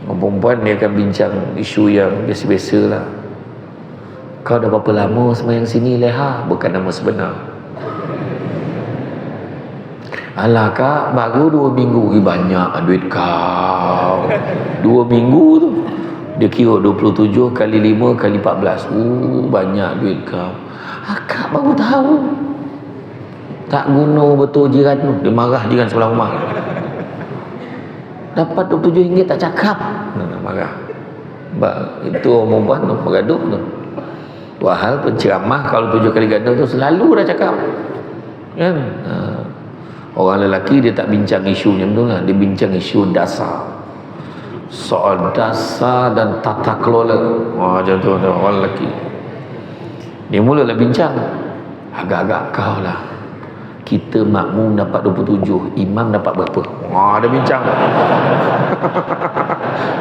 Orang perempuan dia akan bincang isu yang biasa-biasa lah. Kau dah berapa lama semayang sini Leha? Bukan nama sebenar. Alah kak, baru 2 minggu. Banyak duit kau. 2 minggu tu dia kira 27 kali 5 kali 14. Banyak duit kau. Kak baru tahu. Tak guna betul jiran tu. Dia marah jiran sebelah rumah. Dapat RM27 tak cakap. Marah. Itu orang perempuan tu bergaduh tu. Wahal penceramah kalau 7 kali ganda tu selalu dah cakap. Kan? Orang lelaki dia tak bincang isu macam tu lah. Dia bincang isu dasar. Soal dasar dan tata kelola. Macam tu orang lelaki. Dia mulalah bincang. Agak-agak kau lah. Kita makmum dapat 27, imam dapat berapa? Dia bincang.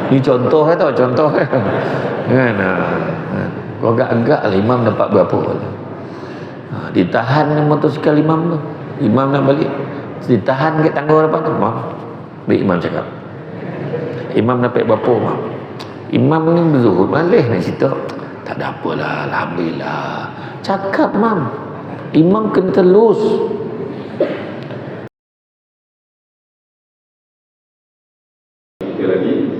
Ni contoh tau, contoh kan. Kau agak-agak lah imam dapat berapa? Ditahan motosikal imam tu. Imam nak balik. Ditahan kat tangga depan tu. Baik imam cakap. Imam dapat berapa? Imam ni berzuhud malih nak cerita. Tak ada apalah, alhamdulillah. Cakap mam. Imam kena telus. Lagi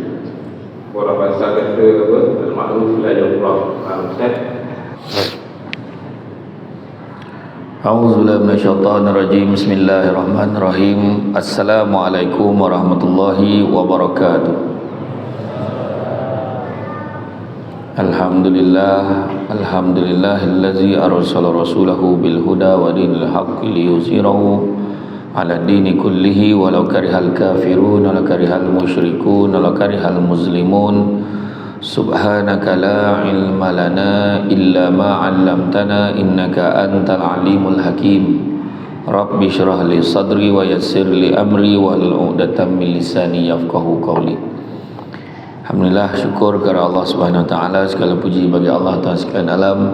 orang bahasa kata apa, al-ma'ruf la yuraf. Ustaz. A'udzubillahi minasyaitonirrajim. Bismillahirrahmanirrahim. Assalamualaikum warahmatullahi wabarakatuh. Alhamdulillahillazi arsala rasulahu bil huda wa dinil haqqi liyuzhirahu ala dini kullihi walau karihal kafirun walau karihal musyrikun walau karihal muslimun. Subhanaka la ilma lana illa ma 'allamtana innaka antal alimul hakim. Rabbi shrah li sadri wa yassir li amri wahlul 'uqdatam min lisani yafqahu qawli. Alhamdulillah, syukur kepada Allah Subhanahu wa taala, segala puji bagi Allah Tuhan sekalian alam.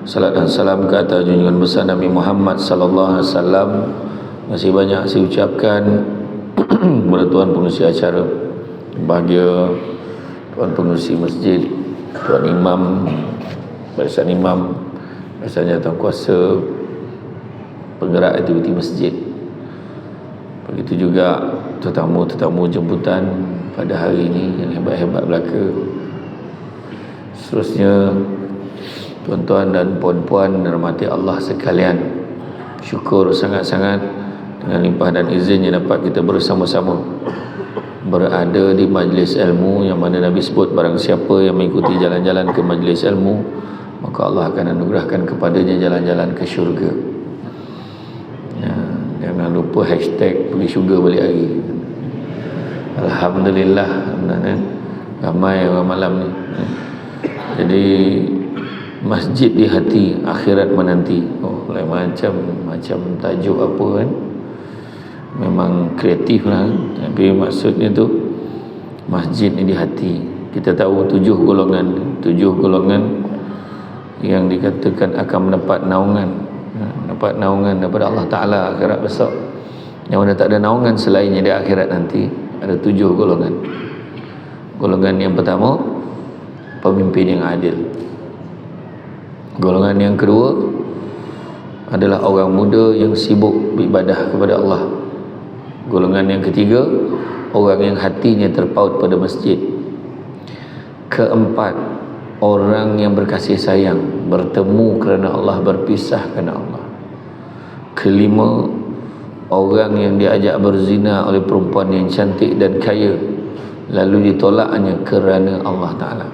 Salat dan salam ke atas junjungan besar Nabi Muhammad sallallahu alaihi wasallam. Masih banyak saya ucapkan kepada tuan pengurusi acara, bahagia tuan pengurusi masjid, tuan imam, barisan imam, biasanya tuan kuasa penggerak aktiviti masjid. Begitu juga tetamu-tetamu jemputan pada hari ini yang hebat-hebat belaka. Seterusnya tuan-tuan dan puan-puan dirahmati Allah sekalian, syukur sangat-sangat dengan limpah dan izin yang dapat kita bersama-sama berada di majlis ilmu yang mana Nabi sebut barang siapa yang mengikuti jalan-jalan ke majlis ilmu maka Allah akan anugerahkan kepadanya jalan-jalan ke syurga. Jangan lupa hashtag pergi syurga balik hari. Alhamdulillah, ramai orang malam ni. Jadi masjid di hati, akhirat menanti. Lain macam tajuk apa kan. Memang kreatif lah, tapi maksudnya tu masjid ni di hati. Kita tahu 7 golongan yang dikatakan akan mendapat naungan daripada Allah Ta'ala akhirat besok. Yang mana tak ada naungan selainnya di akhirat nanti. Ada 7 golongan. Golongan yang pertama, pemimpin yang adil. Golongan yang kedua adalah orang muda yang sibuk beribadah kepada Allah. Golongan yang ketiga, orang yang hatinya terpaut pada masjid. Keempat, orang yang berkasih sayang, bertemu kerana Allah, berpisah kerana Allah. Kelima, orang yang diajak berzina oleh perempuan yang cantik dan kaya, lalu ditolaknya kerana Allah Ta'ala.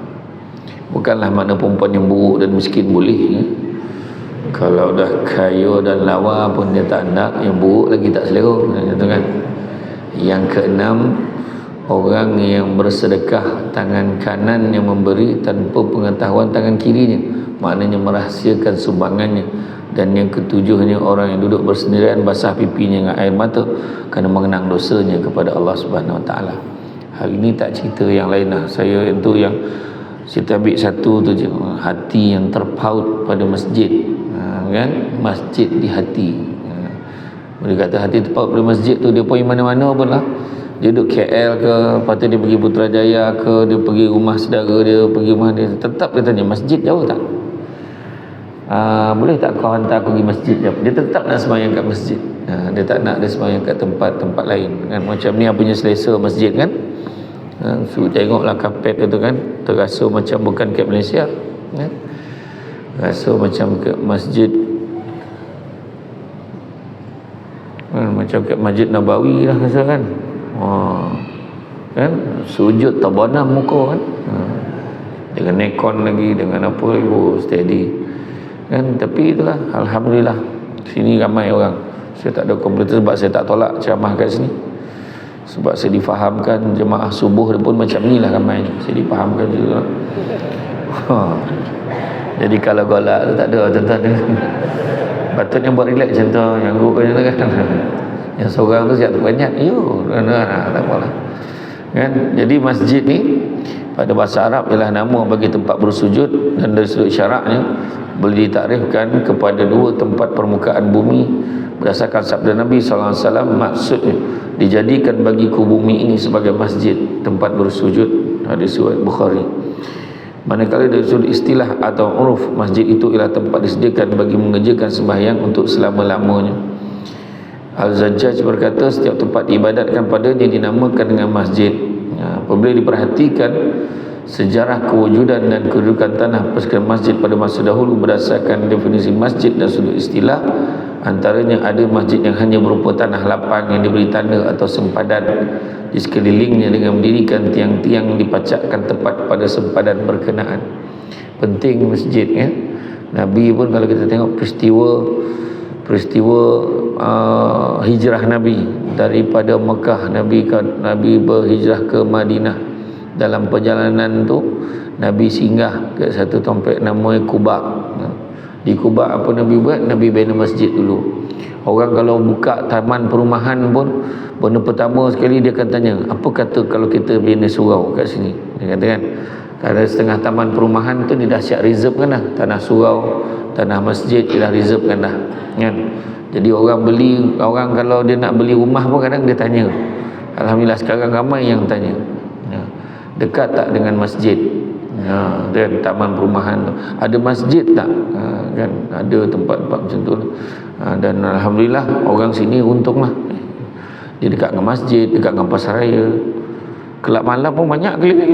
Bukanlah makna perempuan yang buruk dan miskin boleh ya. Kalau dah kaya dan lawa pun dia tak nak, yang buruk lagi tak selera kan? Yang keenam, orang yang bersedekah tangan kanan yang memberi tanpa pengetahuan tangan kirinya, maknanya merahsiakan sumbangannya. Dan yang ketujuhnya, orang yang duduk bersendirian basah pipinya dengan air mata kerana mengenang dosanya kepada Allah Subhanahu Wa Taala. Hari ini tak cerita yang lain lah. Saya itu yang kita ambil satu tu je, hati yang terpaut pada masjid. Kan, masjid di hati. Boleh kata hati terpaut pada masjid tu dia pergi mana-mana pun lah, Dia duduk KL ke, lepas tu dia pergi Putrajaya ke, dia pergi rumah saudara dia, pergi rumah dia, tetap dia tanya, masjid jauh tak? Boleh tak kau hantar aku pergi masjid jauh? Dia tetap nak sembahyang kat masjid. Dia tak nak dia sembahyang kat tempat-tempat lain kan. Macam ni punya selesa masjid kan. So tengoklah kapet tu kan, terasa macam bukan kat Malaysia kan? Rasa macam kat masjid macam kat Masjid Nabawi lah rasa kan. Kan sujud tabanam muka kan, dengan nekon lagi, dengan apa lagi, steady kan. Tapi itulah, alhamdulillah sini ramai orang. Saya tak ada komputer sebab saya tak tolak ceramah kat sini, sebab saya difahamkan jemaah subuh dia pun macam ni lah ramai, saya difahamkan juga. Jadi kalau golak tu tak ada tuan-tuan. Patutnya buat relax macam tu, yang guru macam tu kan. Yang seorang tu siap banyak, tak apalah kan. Jadi masjid ni pada bahasa Arab ialah nama bagi tempat bersujud, dan dari sudut syaraknya boleh ditakrifkan kepada dua tempat permukaan bumi berdasarkan sabda Nabi SAW. Maksudnya dijadikan bagiku bumi ini sebagai masjid, tempat bersujud. Hadis riwayat Bukhari. Manakala dari sudut istilah atau uruf, masjid itu ialah tempat disediakan bagi mengerjakan sembahyang untuk selama-lamanya. Al-Zajjaj berkata, setiap tempat diibadatkan padanya dinamakan dengan masjid. Apabila diperhatikan sejarah kewujudan dan kedudukan tanah persekutuan masjid pada masa dahulu berdasarkan definisi masjid dan sudut istilah, antaranya ada masjid yang hanya berupa tanah lapang yang diberi tanda atau sempadan di sekelilingnya dengan mendirikan tiang-tiang dipacakkan tepat pada sempadan berkenaan. Penting masjid ya. Nabi pun kalau kita tengok peristiwa hijrah Nabi daripada Mekah, Nabi berhijrah ke Madinah. Dalam perjalanan tu Nabi singgah ke satu tempat namanya Quba. Di Quba apa Nabi buat? Nabi bina masjid dulu. Orang kalau buka taman perumahan pun, benda pertama sekali dia akan tanya, apa kata kalau kita bina surau kat sini? Dia kata kan, kalau setengah taman perumahan tu dia dah siap reserve kan dah, tanah surau, tanah masjid dia dah reserve kan dah kan. Jadi orang kalau dia nak beli rumah pun kadang dia tanya. Alhamdulillah sekarang ramai yang tanya, dekat tak dengan masjid? Dan taman perumahan tu ada masjid tak? Kan ada tempat-tempat macam tu. Dan alhamdulillah orang sini untunglah, dia dekat dengan masjid, dekat dengan pasar raya. Kelab malam pun banyak kali kan.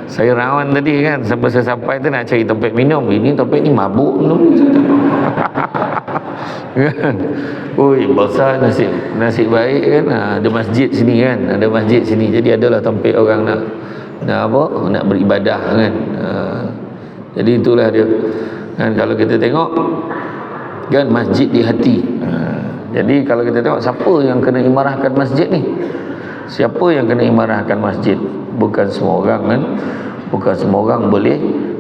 Saya rawan tadi kan, sampai saya sampai tu nak cari tempat minum, ini tempat ni mabuk minum kan. Oi, besar nasib baik kan, ada masjid sini kan, ada masjid sini. Jadi adalah tempat orang nak beribadah kan. Jadi itulah dia kan. Kalau kita tengok kan, masjid di hati. Jadi kalau kita tengok siapa yang kena imarahkan masjid ni, siapa yang kena imarahkan masjid? Bukan semua orang kan. Bukan semua orang boleh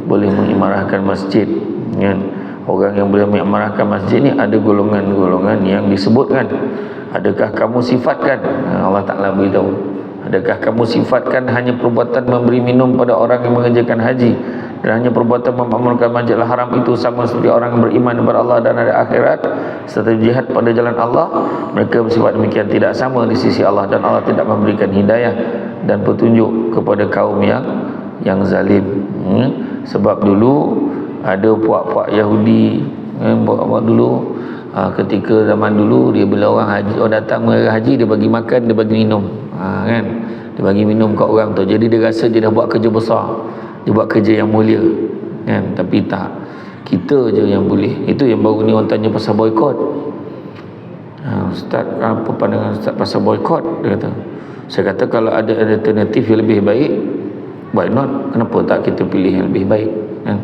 mengimarahkan masjid kan. Orang yang boleh mengimarahkan masjid ni ada golongan-golongan yang disebutkan. Adakah kamu sifatkan? Allah Ta'ala beritahu, adakah kamu sifatkan hanya perbuatan memberi minum pada orang yang mengerjakan haji, dan hanya perbuatan memakmurkan Masjidil Haram itu sama seperti orang yang beriman kepada Allah dan hari akhirat serta jihad pada jalan Allah? Mereka bersifat demikian tidak sama di sisi Allah, dan Allah tidak memberikan hidayah dan petunjuk kepada kaum yang zalim. Sebab dulu ada puak-puak Yahudi puak-puak dulu, ketika zaman dulu dia bila orang datang haji, dia bagi makan, dia bagi minum kan, dia bagi minum kat orang tu. Jadi dia rasa dia dah buat kerja besar, dia buat kerja yang mulia kan. Tapi tak, kita je yang boleh. Itu yang baru ni orang tanya pasal boykot. Ustaz, apa pandangan Ustaz pasal boykot? Dia kata, saya kata kalau ada alternatif yang lebih baik, why not? Kenapa tak kita pilih yang lebih baik kan?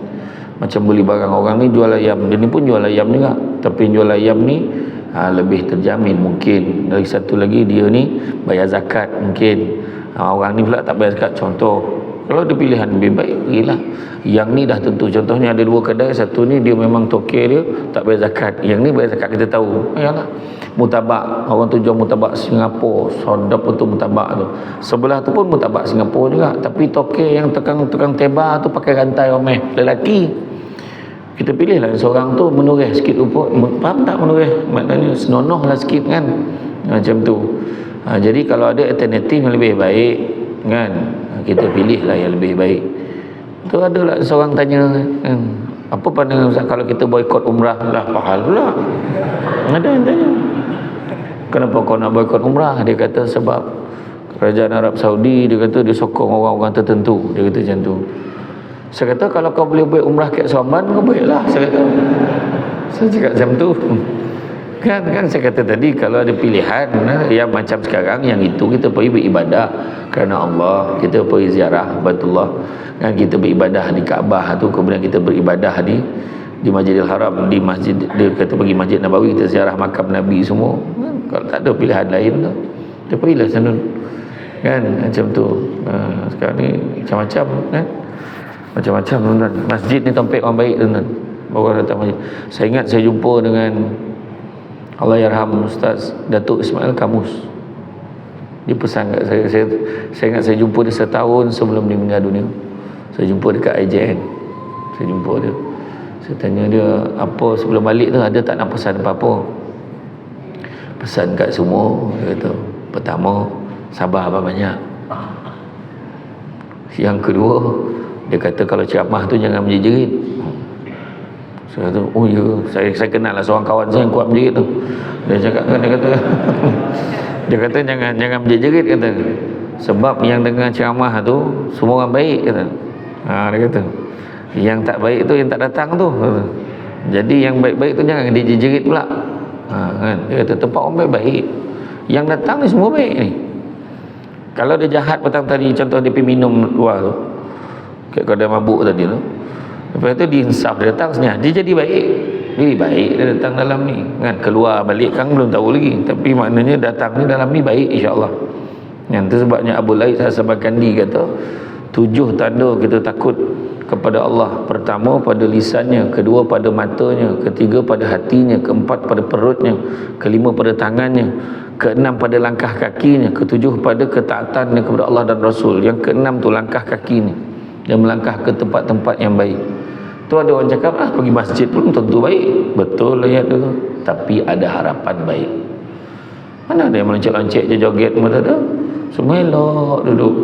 Macam beli barang, orang ni jual ayam, dia ni pun jual ayam juga, tapi jual ayam ni lebih terjamin mungkin. Dari satu lagi, dia ni bayar zakat mungkin, orang ni pula tak bayar zakat. Contoh, kalau ada pilihan lebih baik, gila. Yang ni dah tentu, contohnya ada dua kedai, satu ni dia memang toke dia tak bayar zakat, yang ni bayar zakat, kita tahu. Yalah, mutabak, orang tu jual mutabak Singapura, sedap betul mutabak tu. Sebelah tu pun mutabak Singapura juga, tapi toke yang tukang teba tu pakai rantai omeh lelaki. Kita pilihlah seorang tu menoreh sikit rupa, faham tak menoreh? Maknanya senonoh lah sikit kan, macam tu. Jadi kalau ada alternatif yang lebih baik kan, kita pilihlah yang lebih baik. Tu adalah seorang tanya kan, apa pandangan Ustaz kalau kita boikot umrah? Lah pahal pula. Ada yang tanya, kenapa kau nak boikot umrah? Dia kata sebab kerajaan Arab Saudi, dia kata dia sokong orang-orang tertentu, dia kata macam tu. Saya kata kalau kau boleh buat umrah kat Saman, kau buatlah. Saya kata, saya cakap macam tu kan saya kata tadi, kalau ada pilihan yang macam sekarang, yang itu kita pergi beribadah kerana Allah, kita pergi ziarah Baitullah kan, kita beribadah di Kaabah tu, kemudian kita beribadah di Masjidil Haram, di masjid, dia kata pergi Masjid Nabawi, kita ziarah makam Nabi semua kan. Kalau tak ada pilihan lain tu, kita pergilah sana kan, macam tu. Sekarang ni macam-macam kan, macam-macam tuan-tuan. Masjid ni tempat orang baik tuan-tuan, orang datang masjid. Saya ingat saya jumpa dengan Allahyarham Ustaz Datuk Ismail Kamus. Dia pesan kat saya ingat saya jumpa dia setahun sebelum dia meninggal dunia. Saya jumpa dekat IJN, saya jumpa dia, saya tanya dia apa sebelum balik tu, ada tak nak pesan apa-apa? Pesan kat semua, dia kata pertama, sabar banyak. Yang kedua, dia kata kalau ceramah tu jangan menjerit. Saya kata, oh ya, saya kenal lah seorang kawan saya yang kuat menjerit tu. Dia cakap kan, dia kata dia kata jangan menjerit, kata sebab yang dengar ceramah tu semua orang baik, kata. Dia kata yang tak baik tu yang tak datang tu, kata. Jadi yang baik-baik tu jangan dijerit pula. Kan, dia kata tempat orang baik-baik, yang datang ni semua baik ni. Kalau dia jahat petang tadi, contoh dia pergi minum luar tu, kayak kalau dia mabuk tadi tu, lepas tu dia insaf, dia datang sini, dia jadi baik. Dia baik, dia datang dalam ni kan. Keluar balik kan belum tahu lagi, tapi maknanya datang ni dalam ni baik, insya-Allah. Yang tu sebabnya Abu Laith As-Samarkandi kata 7 tanda kita takut kepada Allah. Pertama pada lisannya, kedua pada matanya, ketiga pada hatinya, keempat pada perutnya, kelima pada tangannya, keenam pada langkah kakinya, ketujuh pada ketaatannya kepada Allah dan Rasul. Yang keenam tu langkah kakinya, dia melangkah ke tempat-tempat yang baik. Tu ada orang cakap pergi masjid pun tentu baik, betul ayat tu, tapi ada harapan baik. Mana ada yang melencet-lencet je, joget pun tak ada, semua elok duduk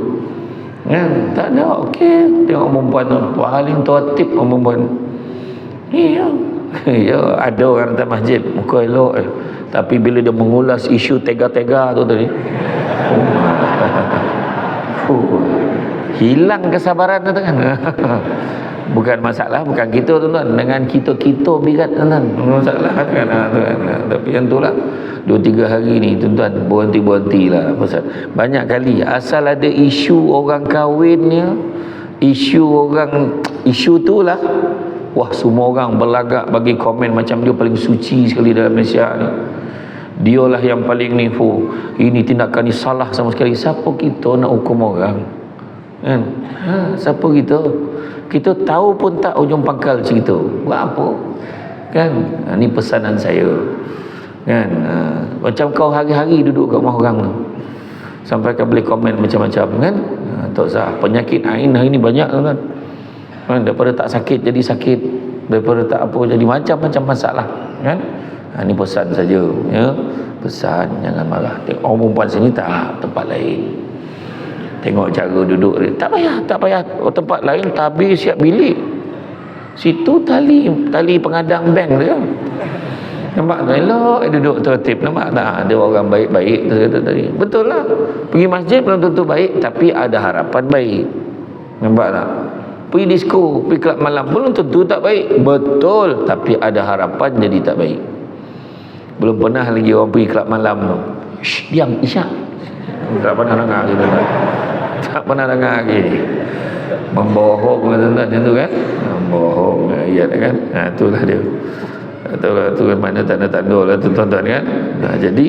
kan, tak ada. Okey, tengok perempuan tu paling tertib, perempuan iya ya, ada orang datang masjid muka elok tapi bila dia mengulas isu tega-tega tu tadi hilang kesabaran tu kan. Bukan masalah, bukan kita tuan-tuan, dengan kita birat tuan-tuan, masalah kan. Tapi yang itulah 2-3 hari ni tuan-tuan berhenti-berhentilah pasal banyak kali asal ada isu orang kahwinnya, isu tu lah, wah semua orang berlagak bagi komen macam dia paling suci sekali dalam Malaysia ni, dialah yang paling ni, ini tindakan ni salah sama sekali. Siapa kita nak hukum orang kan? Siapa kita tahu pun tak ujung pangkal cerita buat apa kan. Ni pesanan saya kan. Macam kau hari-hari duduk kat rumah orang tu sampai kau boleh komen macam-macam kan. Tak usah, penyakit ain hari ni banyak kan. Daripada tak sakit jadi sakit, daripada tak apa jadi macam-macam masalah kan. Ni pesan saja ya, pesan jangan marah. Tengok orang perempuan sini tak, tempat lain tengok cara duduk dia, tak payah tempat lain tabir siap bilik, situ tali pengadang bank dia, nampak tak elok duduk tertib, nampak tak ada orang baik-baik tadi. Betul lah, pergi masjid belum tentu baik tapi ada harapan baik, nampak tak? Pergi disko, pergi kelab malam belum tentu tak baik, betul, tapi ada harapan jadi tak baik. Belum pernah lagi orang pergi kelab malam tu, diam isyak, tak pernah dengar gitu kan. Tak pernah dengar lagi. Membohong tuan-tuan macam tu kan. Membohong ayat kan. Itulah dia. Itulah tu kan makna tanda-tanda lah tuan-tuan kan. Jadi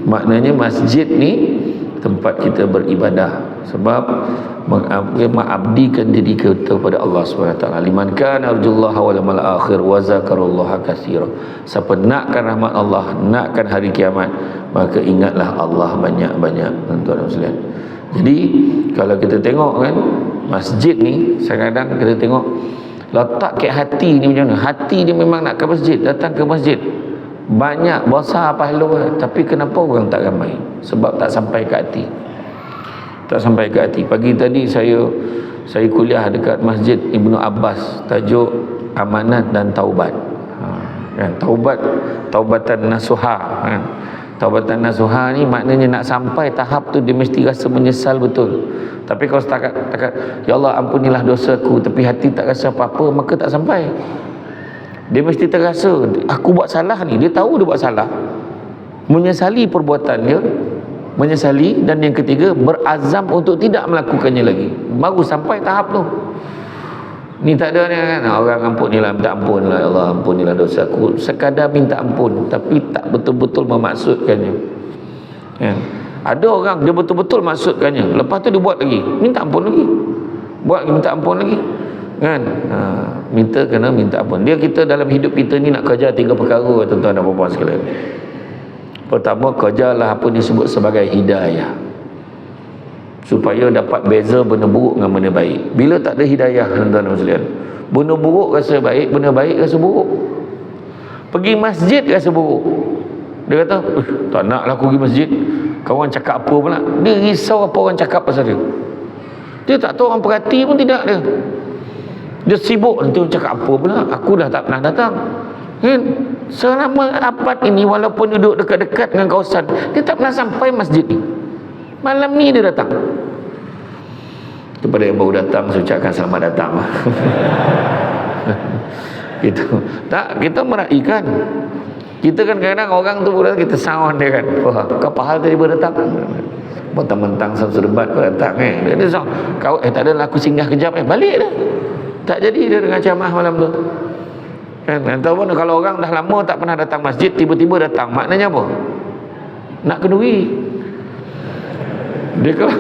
maknanya masjid ni tempat kita beribadah, sebab mengabdikan diri kita kepada Allah SWT. Liman kana arjullaha wal yawmal akhir wa zakarullaha katsira. Siapa nakkan rahmat Allah, nakkan hari kiamat, maka ingatlah Allah banyak-banyak tuan-tuan dan sekalian. Jadi kalau kita tengok kan masjid ni, kadang-kadang kita tengok Letak kat hati ni macam mana? Hati dia memang nak ke masjid, datang ke masjid. Banyak besar pahala, tapi kenapa orang tak ramai? Sebab tak sampai ke hati. Tak sampai ke hati. Pagi tadi saya kuliah dekat Masjid Ibnu Abbas, tajuk amanat dan taubat. Kan, taubatan nasuha kan. Taubatan nasuha ni maknanya nak sampai tahap tu dia mesti rasa menyesal betul. Tapi kalau setakat ya Allah ampunilah dosaku tapi hati tak rasa apa-apa, maka tak sampai. Dia mesti terasa aku buat salah ni, dia tahu dia buat salah, menyesali perbuatan dia, menyesali, dan yang ketiga berazam untuk tidak melakukannya lagi, baru sampai tahap tu. Ni tak ada ni kan, orang ampunilah, minta ampun lah, ya Allah ampunilah dosaku, sekadar minta ampun tapi tak betul-betul memaksudkannya kan. Ada orang dia betul-betul maksudkannya, lepas tu dia buat lagi, minta ampun lagi, buat lagi, minta ampun lagi kan. Kena minta ampun. Kita dalam hidup kita ni nak kerja 3 perkara tuan-tuan dan puan-puan sekalian. Pertama, kerjalah apa disebut sebagai hidayah, supaya dapat beza benda buruk dengan benda baik. Bila tak ada hidayah tuan-tuan dan sekalian, benda buruk rasa baik, benda baik rasa buruk. Pergi masjid rasa buruk. Dia kata, tak naklah aku pergi masjid, kawan cakap apa pula. Dia risau apa orang cakap pasal dia. Dia tak tahu orang perhati pun tidak dia. Dia sibuk nanti cakap apa pula, aku dah tak pernah datang kan. Selama abad ini walaupun duduk dekat-dekat dengan kawasan, dia tak pernah sampai masjid ni. Malam ni dia datang. Kepada yang baru datang saya ucapkan selamat datang. Gitu. Tak, kita meraihkan. Kita kan kadang-kadang orang tu kita sound dia kan, wah kau hal tadi baru datang, mentang-mentang Samsul Debat kau datang dia sound kau tak adalah aku singgah kejap balik dah. Tak jadi dia dengan ceramah malam tu kan. Ataupun kalau orang dah lama tak pernah datang masjid, tiba-tiba datang, maknanya apa? Nak kenduri. Dia kalau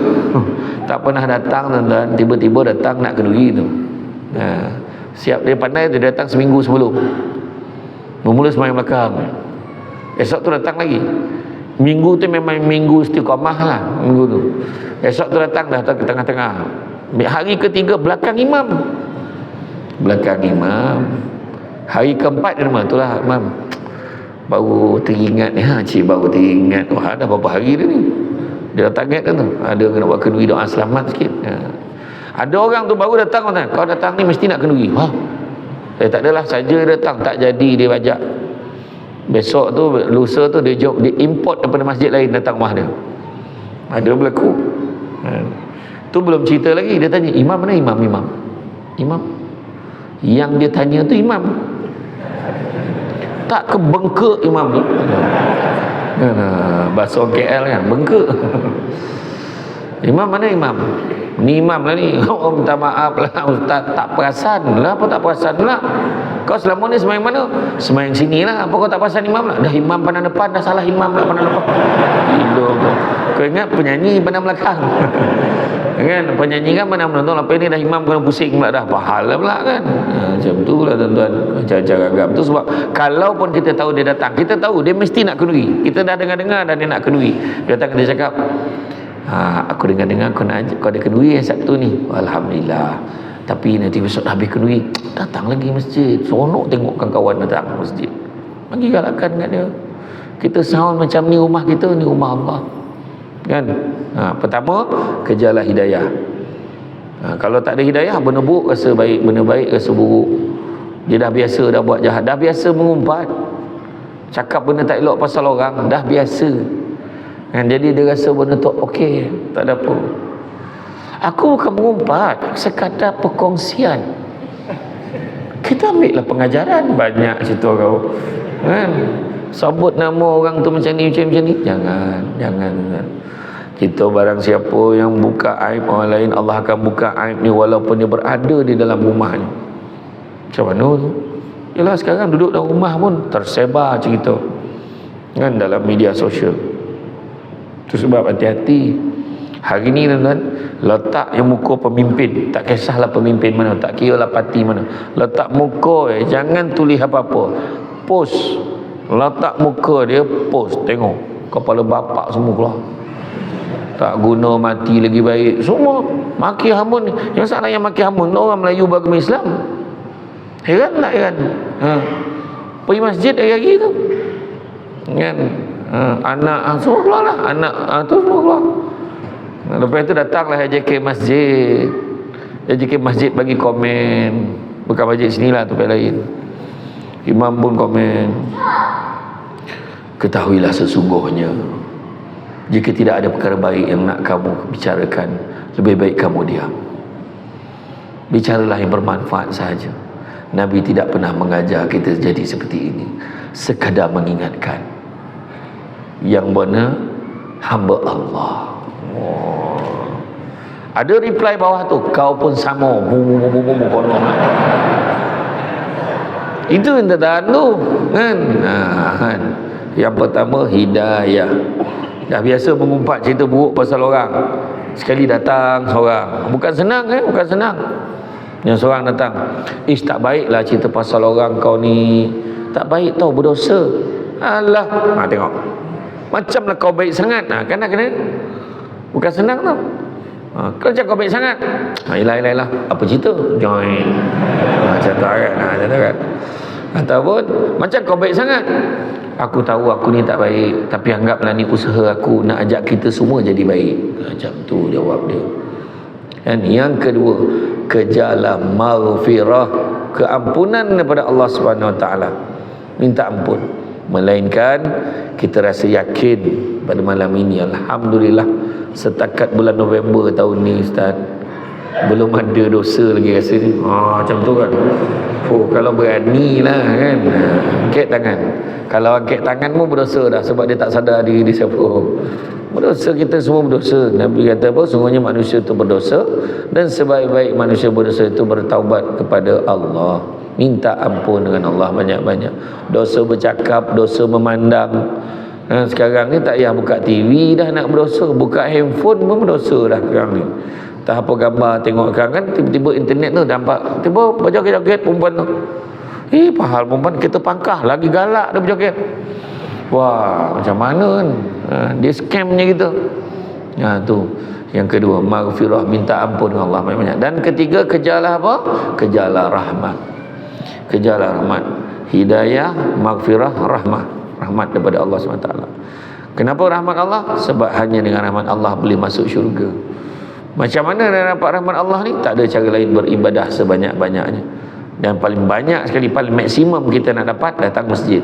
tak pernah datang tuan-tuan, tiba-tiba datang nak kenduri tu, siap dia pandai, dia datang seminggu sebelum, bermula sembahyang belakang, esok tu datang lagi. Minggu tu memang minggu istiqamah lah, minggu tu. Esok tu datang dah ke tengah-tengah. Hari ketiga belakang imam. Hari keempat dia rumah tu lah, imam baru teringat ni, cik baru teringat, wah dah berapa hari dia ni, dia datang ingat kan tu, ada kena buat kenduri doa selamat sikit. Ada orang tu baru datang, kau datang ni mesti nak kenduri. Tak adalah, saja datang tak jadi dia bajak. Besok tu, lusa tu dia import daripada masjid lain datang rumah dia. Ada berlaku. Tu belum cerita lagi, dia tanya imam mana, imam yang dia tanya tu imam, tak kebengkak imam tu. Bahasa orang KL kan, bengkak. Imam mana imam? Ni imam lah ni. Oh minta maaf lah ustaz, tak perasan lah. Apa tak perasan lah? Kau selama ni sembahyang mana? Sembahyang sini lah. Apa kau tak perasan imam lah? Dah imam pandang depan, dah salah imam lah pandang depan. Hidup tu. Kau ingat penyanyi pandang belakang. Kan? Penyanyi kan pandang menonton, lepas ni dah imam kena pusing pula dah. Pahala pula kan? Macam tu lah tuan-tuan. Cara-cara agam tu sebab kalaupun kita tahu dia datang, kita tahu dia mesti nak kenduri. Kita dah dengar-dengar dan dia nak kenduri. Dia datang, dia cakap, aku dengar-dengar kau ada kenduri yang Sabtu ni. Alhamdulillah. Tapi nanti besok dah habis kenduri, datang lagi masjid. Seronok tengok kawan-kawan datang masjid. Bagi galakan kat dia. Kita sound macam ni rumah kita, ni rumah Allah. Kan? Pertama, kejarlah hidayah. Kalau tak ada hidayah, benda buruk rasa baik, benda baik rasa buruk. Dia dah biasa dah buat jahat, dah biasa mengumpat, cakap benda tak elok pasal orang, dah biasa. Jadi dia rasa benda tu okey, tak ada apa. Aku bukan mengumpat, sekadar perkongsian. Kita ambil lah pengajaran. Banyak cerita kau kan, sebut nama orang tu macam ni. Jangan. Kita barang siapa yang buka aib orang lain, Allah akan buka aib ni walaupun dia berada di dalam rumahnya. Macam mana tu? Yalah sekarang duduk dalam rumah pun tersebar cerita kan dalam media sosial. Itu sebab hati-hati. Hari ni tuan-tuan, letak yang muka pemimpin, tak kisahlah pemimpin mana, tak kira lah parti mana, letak muka jangan tulis apa-apa, post, letak muka dia, post, tengok kepala bapak semua keluar, tak guna, mati lagi baik, semua maki hamun. Yang salah yang maki hamun orang Melayu beragama Islam, Heran tak heran? Pergi masjid hari-hari tu kan, anak semua keluar lah, anak tu semua keluar. Lepas tu datanglah AJK masjid. AJK masjid bagi komen, bukan masjid sinilah, tempat lain. Imam pun komen, ketahuilah sesungguhnya jika tidak ada perkara baik yang nak kamu bicarakan, lebih baik kamu diam. Bicaralah yang bermanfaat sahaja. Nabi tidak pernah mengajar kita jadi seperti ini, sekadar mengingatkan. Yang mana hamba Allah. Ada reply bawah tu, kau pun sama. Itu yang tertahan tu kan. Kan. Yang pertama, hidayah. Dah biasa mengumpat cerita buruk pasal orang, sekali datang seorang, bukan senang bukan senang. Yang seorang datang, tak baiklah cerita pasal orang kau ni, tak baik tau, berdosa. Alah, tengok macamlah kau baik sangat. Kena bukan senang tau. Kau cakap kau baik sangat, yelah apa cerita, join macam tu kan. Ataupun macam kau baik sangat, aku tahu aku ni tak baik, tapi anggaplah ni usaha aku nak ajak kita semua jadi baik. Macam tu jawab dia. Dan yang kedua, kejarlah maghfirah, keampunan daripada Allah Subhanahu Wa Taala. Minta ampun. Melainkan kita rasa yakin pada malam ini, alhamdulillah, setakat bulan November tahun ni Ustaz, belum ada dosa lagi rasanya. Macam tu kan. Kalau beranilah kan, angkat tangan. Kalau angkat tangan pun berdosa dah, sebab dia tak sadar diri dia siapa. Berdosa, kita semua berdosa. Nabi kata apa? Sungguhnya manusia itu berdosa, dan sebaik-baik manusia berdosa itu bertaubat kepada Allah. Minta ampun dengan Allah banyak-banyak. Dosa bercakap, dosa memandang. Sekarang ni tak payah buka TV dah nak berdosa, buka handphone pun berdosa dah sekarang ni. Tak apa gambar tengok kan, tiba-tiba internet tu nampak, tiba berjoget-joget perempuan tu. Pahal perempuan kita pangkah, lagi galak dia berjoget. Wah, macam mana kan? Dia scamnya kita. Tu yang kedua, maghfirah, minta ampun dengan Allah banyak-banyak. Dan ketiga, kejarlah apa? Kejarlah rahmat. Kejarlah rahmat. Hidayah, maghfirah, rahmat. Rahmat daripada Allah SWT. Kenapa rahmat Allah? Sebab hanya dengan rahmat Allah boleh masuk syurga. Macam mana nak dapat rahmat Allah ni? Tak ada cara lain, beribadah sebanyak-banyaknya. Dan paling banyak sekali, paling maksimum kita nak dapat, datang masjid.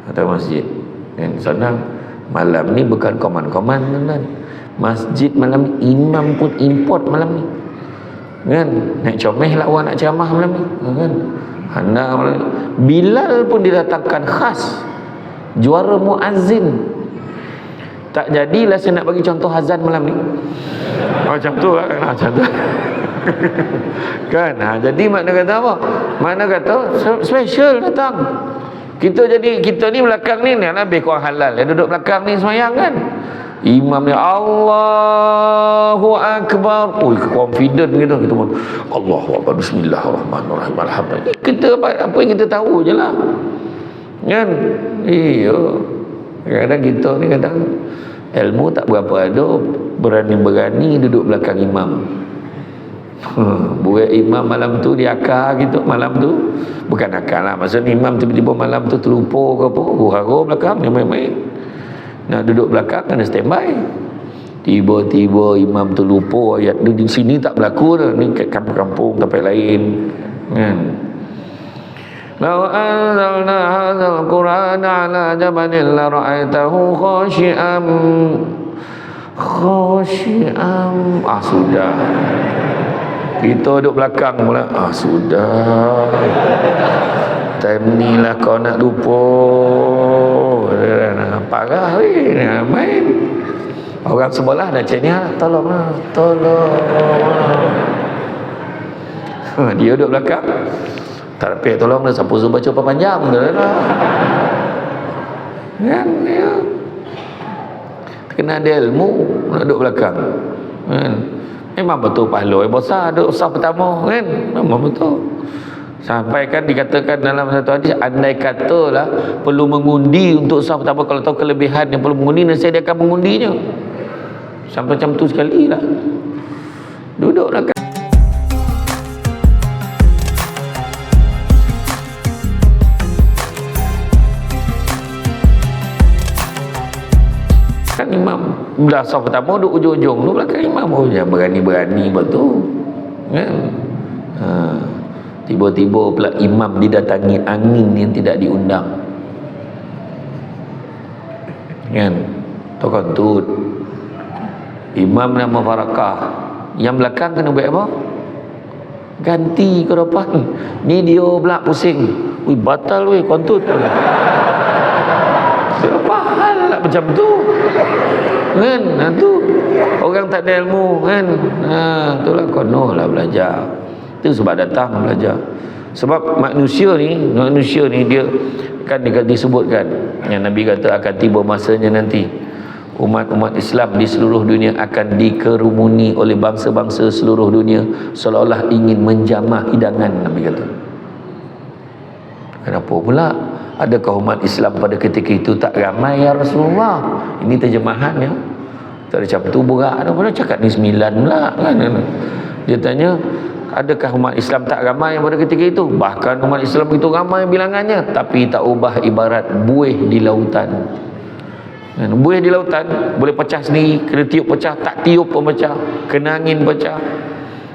Datang masjid. Dan senang. Malam ni bukan koman-koman kan. Masjid malam ni, imam pun import malam ni. Kan? Nak comeh lah orang nak ceramah malam ni. Kan? Hendak malam ni. Bilal pun didatangkan khas. Juara muazzin. Tak jadilah saya nak bagi contoh azan malam ni. Macam tu lah kan, macam tu. Kan? Jadi makna kata apa? Makna kata special datang. Kita ni belakang ni lebih kurang halal. Dia duduk belakang ni semayang kan. Imam ni Allahu Akbar. Confident gitu. Kita pun Allahu Akbar, bismillahirrahmanirrahim, alhamdulillah. Kita apa yang kita tahu je lah. Kan? Kadang kita ni kadang ilmu tak berapa ada, berani-berani duduk belakang imam. Buat imam malam tu dia akal gitu, malam tu bukan akal lah, maksudnya imam tiba-tiba malam tu terlupa ke apa, huru belakang dia main-main. Nak duduk belakang kena standby. Tiba-tiba imam tu lupa ayat di sini tak berlaku dah, ni kat kampung-kampung tempat lain kan. Lau anzalna hadzal Qur'ana ala jabalin la ra'aitahu khashi'an. Sudah. Kita duduk belakang pula. Sudah. Time ni lah kau nak lupa. Parah weh, main. Orang sebelah dah cakap, tolonglah. Dia duduk belakang. Tak dapat tolong dah, siapa suruh baca apa panjang dah lah. Kan ya. Kena ada ilmu nak duduk belakang. Kan. Memang betul pahala besar duduk saf pertama kan. Memang betul. Sampai kan dikatakan dalam satu hadis, andai katalah perlu mengundi untuk saf pertama, kalau tahu kelebihan yang perlu mengundi, nasihat dia akan mengundinya. Sampai macam tu sekali lah. Duduk belakang. Belah saf pertama duduk ujung-ujung tu, belakang imam. Oh, jangan berani-berani betul. Kan? Tiba-tiba pula imam didatangi angin yang tidak diundang. Kan? Tokantut. Imam nama Farakah. Yang belakang kena buat apa? Ganti ke depan. Ni dia pula pusing. Ui, batal weh, kontut. Apa hal lah macam tu? Kan? Tu orang tak ada ilmu kan? Itulah kono lah belajar. Itu sebab datang belajar. Sebab manusia ni dia kan disebutkan yang Nabi kata akan tiba masanya nanti umat-umat Islam di seluruh dunia akan dikerumuni oleh bangsa-bangsa seluruh dunia seolah-olah ingin menjamah hidangan. Nabi kata, kenapa pula? Adakah umat Islam pada ketika itu tak ramai ya Rasulullah? Ini terjemahan ya. Tak ada macam tu berat. Ada pula cakap ni 9 pula kan. Dia tanya, adakah umat Islam tak ramai pada ketika itu? Bahkan umat Islam itu ramai bilangannya, tapi tak ubah ibarat buih di lautan. Buih di lautan boleh pecah sendiri, kena tiup pecah, tak tiup pun pecah, kena angin pecah.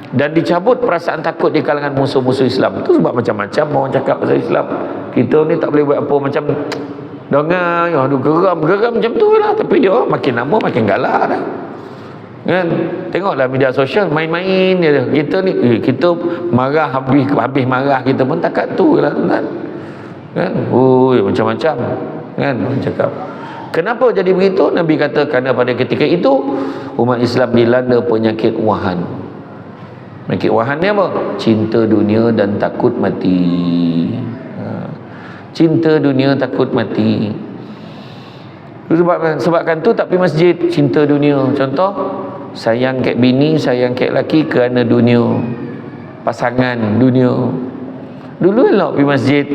Dan dicabut perasaan takut di kalangan musuh-musuh Islam. Itu sebab macam-macam orang cakap pasal Islam. Kita ni tak boleh buat apa macam dengar, aduh geram macam tu lah. Tapi dia makin lama makin galak dah. Kan? Tengoklah media sosial main-main je. Kita ni kita marah habis marah kita pun takat tu lah tuan. Kan? Ui, macam-macam. Kan? Cakap. Kenapa jadi begitu? Nabi kata kerana pada ketika itu umat Islam dilanda penyakit wahan. Penyakit wahan ni apa? Cinta dunia dan takut mati. Cinta dunia, takut mati. Sebabkan tu tak pergi masjid, cinta dunia. Contoh, sayang kat bini, sayang kat laki kerana dunia, pasangan dunia. Dulu elok pergi masjid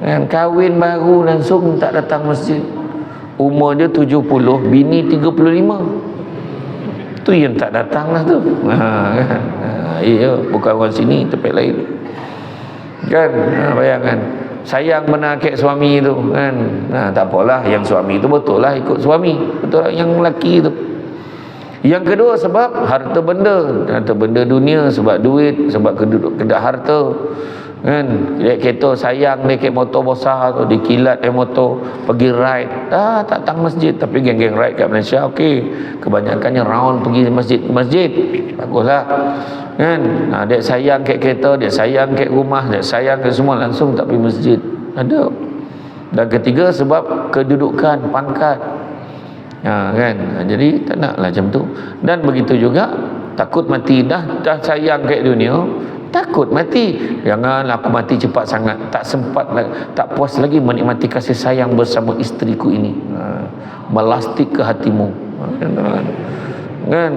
kan, kahwin baru langsung tak datang masjid. Umur dia 70, bini 35. Tu yang tak datang lah tu. Kan? Iya, bukan orang sini, tempat lain. Kan? Bayangkan. Sayang benar kat suami tu kan. Tak apalah, yang suami tu betul lah ikut suami, betul lah yang lelaki tu. Yang kedua sebab harta benda dunia, sebab duit, sebab kedak harta kan. Kereta sayang dia, kat motor besar tu dikilat motor, pergi ride tak datang masjid. Tapi geng-geng ride kat Malaysia okey, kebanyakannya round pergi masjid baguslah kan. Dia sayang kat kereta, dia sayang kat rumah, dia sayang kat semua, langsung tak pergi masjid. Ada. Dan ketiga sebab kedudukan, pangkat kan. Jadi tak naklah macam tu. Dan begitu juga takut mati. Dah sayang kat dunia, takut mati. Janganlah aku mati cepat sangat, tak sempat lagi, tak puas lagi menikmati kasih sayang bersama isteriku ini. Melastik ke hatimu kan.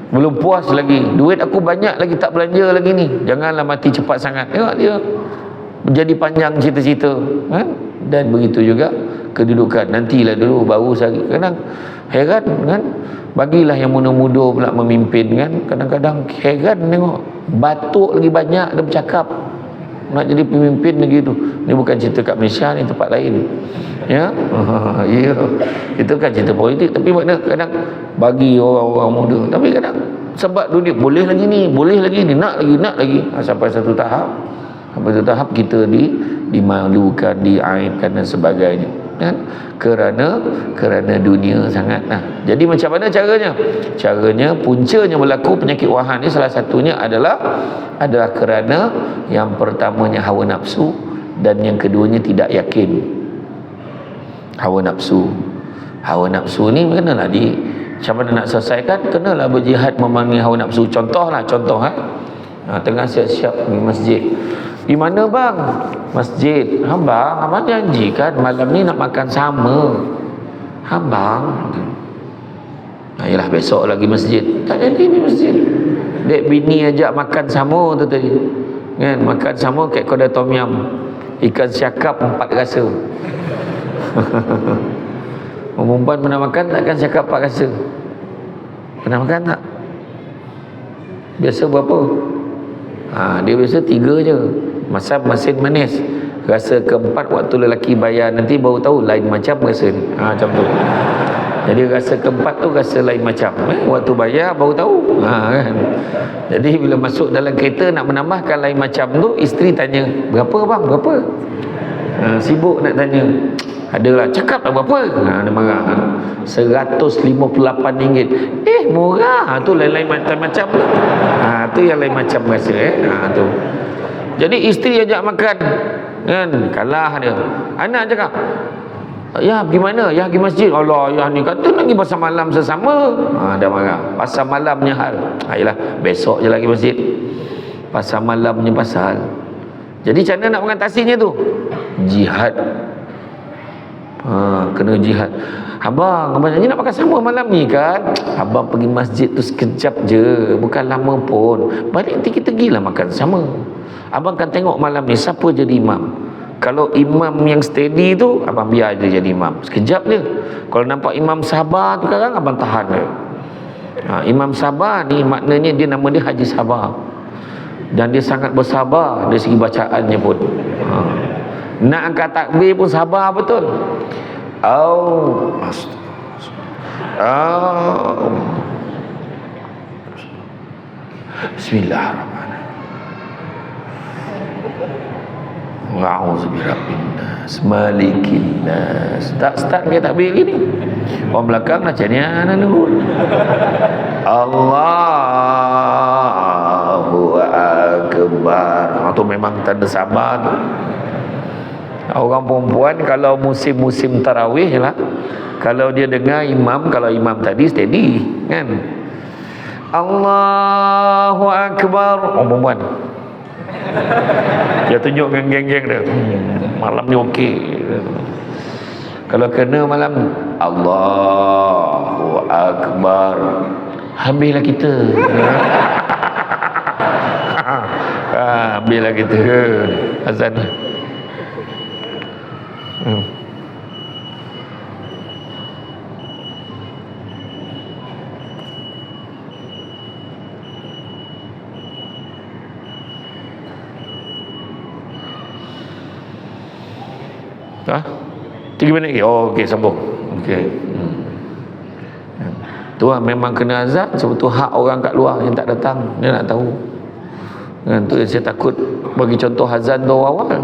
Belum puas lagi, duit aku banyak lagi, tak belanja lagi ni. Janganlah mati cepat sangat. Tengok dia menjadi panjang cerita-cerita kan. Dan begitu juga kedudukan. Nantilah dulu baru sehari. Kadang heran kan, bagilah yang muda-muda pula memimpin kan. Kadang-kadang heran tengok, batuk lagi banyak dia bercakap, nak jadi pemimpin lagi tu. Ni bukan cerita kat Malaysia, ni tempat lain ya. Ya, itu kan cerita politik. Tapi makna kadang bagi orang-orang muda, tapi kadang sebab dunia boleh lagi ni, nak lagi sampai satu tahap kita dimalukan, diaibkan dan sebagainya kan? Kerana dunia sangat. Jadi macam mana caranya? Puncanya berlaku penyakit wahan ni salah satunya adalah kerana yang pertamanya hawa nafsu, dan yang keduanya tidak yakin. Hawa nafsu ni kenalah macam mana nak selesaikan? Kenalah berjihad memerangi hawa nafsu. Contoh tengah siap-siap pergi masjid. Di mana bang? Masjid. Abang janji kan malam ni nak makan sama. Abang. Yalah besok lagi masjid. Tak jadi pergi masjid. Dek bini ajak makan sama tu tadi. Kan makan sama kat kedai tom yum. Ikan siakap 4 rasa. Perempuan pernah makan takkan siakap 4 rasa? Pernah makan tak? Biasa berapa? Dia biasa 3 je. Masin manis. Rasa keempat waktu lelaki bayar nanti baru tahu lain macam rasa ni. Macam tu. Jadi rasa keempat tu rasa lain macam. Waktu bayar baru tahu. Kan. Jadi bila masuk dalam kereta nak menambahkan lain macam tu, isteri tanya, berapa bang? Berapa? Sibuk nak tanya. Adalah, cakap lah berapa? Dia marah. RM158. Murah. Tu lain-lain macam-macam. Tu yang lain macam rasa. Tu. Jadi isteri ajak makan. Kan? Kalah dia. Anak cakap, ya pergi mana? Ya pergi masjid. Allah, ya ni kata nak pergi pasar malam sesama. Dah marah. Pasar malamnya hal. Yalah, besok je lagi masjid. Pasar malamnya pasal. Jadi macam mana nak mengatasinya tu? Jihad. Kena jihad. Abang ni nak makan sama malam ni kan? Abang pergi masjid tu sekejap je, bukan lama pun. Balik nanti kita pergilah makan sama. Abang kan tengok malam ni siapa jadi imam. Kalau imam yang steady tu, abang biar dia jadi imam. Sekejap je. Kalau nampak imam sabar tu sekarang, abang tahan dia. Imam sabar ni maknanya dia, nama dia Haji Sabar. Dan dia sangat bersabar dari segi bacaannya pun. Nak angkat takbir pun sabar betul. Bismillahirrahmanirrahim. A'udzubirabbin nas, malikin nas. Start ke takbir gini. Orang belakang macam ni nak nunggu. Allahu akbar. Tu memang tanda sabar tu. Orang perempuan kalau musim-musim tarawih lah, kalau dia dengar imam, kalau imam tadi steady kan, Allahu akbar, orang perempuan dia tunjuk dengan geng-geng dia, malam ni okey. Kalau kena malam Allahu akbar, habislah kita. Habislah kita azan. Ha? 3 minit lagi. Oh, okey, sambung. Okey. Tu lah, memang kena azab sebab tu hak orang kat luar yang tak datang, dia nak tahu. Kan tu saya takut bagi contoh azan tu awal.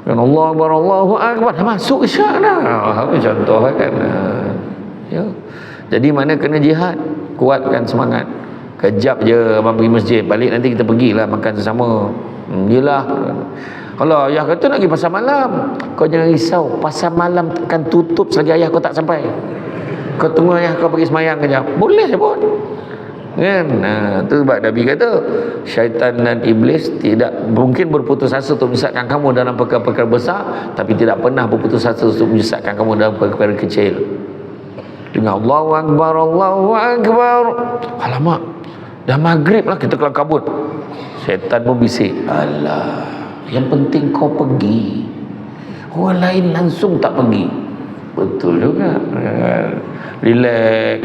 Kan Allahu akbar, masuk isyak dah. Contoh kan. Ya. Jadi mana kena jihad, kuatkan semangat. Kejap je abang pergi masjid, balik nanti kita pergilah makan sesama. Yelah. Kalau ayah kata nak pergi pasar malam, kau jangan risau, pasar malam akan tutup selagi ayah kau tak sampai. Kau tunggu ayah kau pergi semayang kejap, boleh pun kan. Tu sebab Nabi kata syaitan dan iblis tidak mungkin berputus asa untuk menyesatkan kamu dalam perkara-perkara besar, tapi tidak pernah berputus asa untuk menyesatkan kamu dalam perkara kecil. Dengar Allahu akbar, Allahu akbar, alamak dah maghrib lah, kita kelam kabut. Syaitan pun bisik, alah, yang penting kau pergi, orang lain langsung tak pergi. Betul juga. Relax.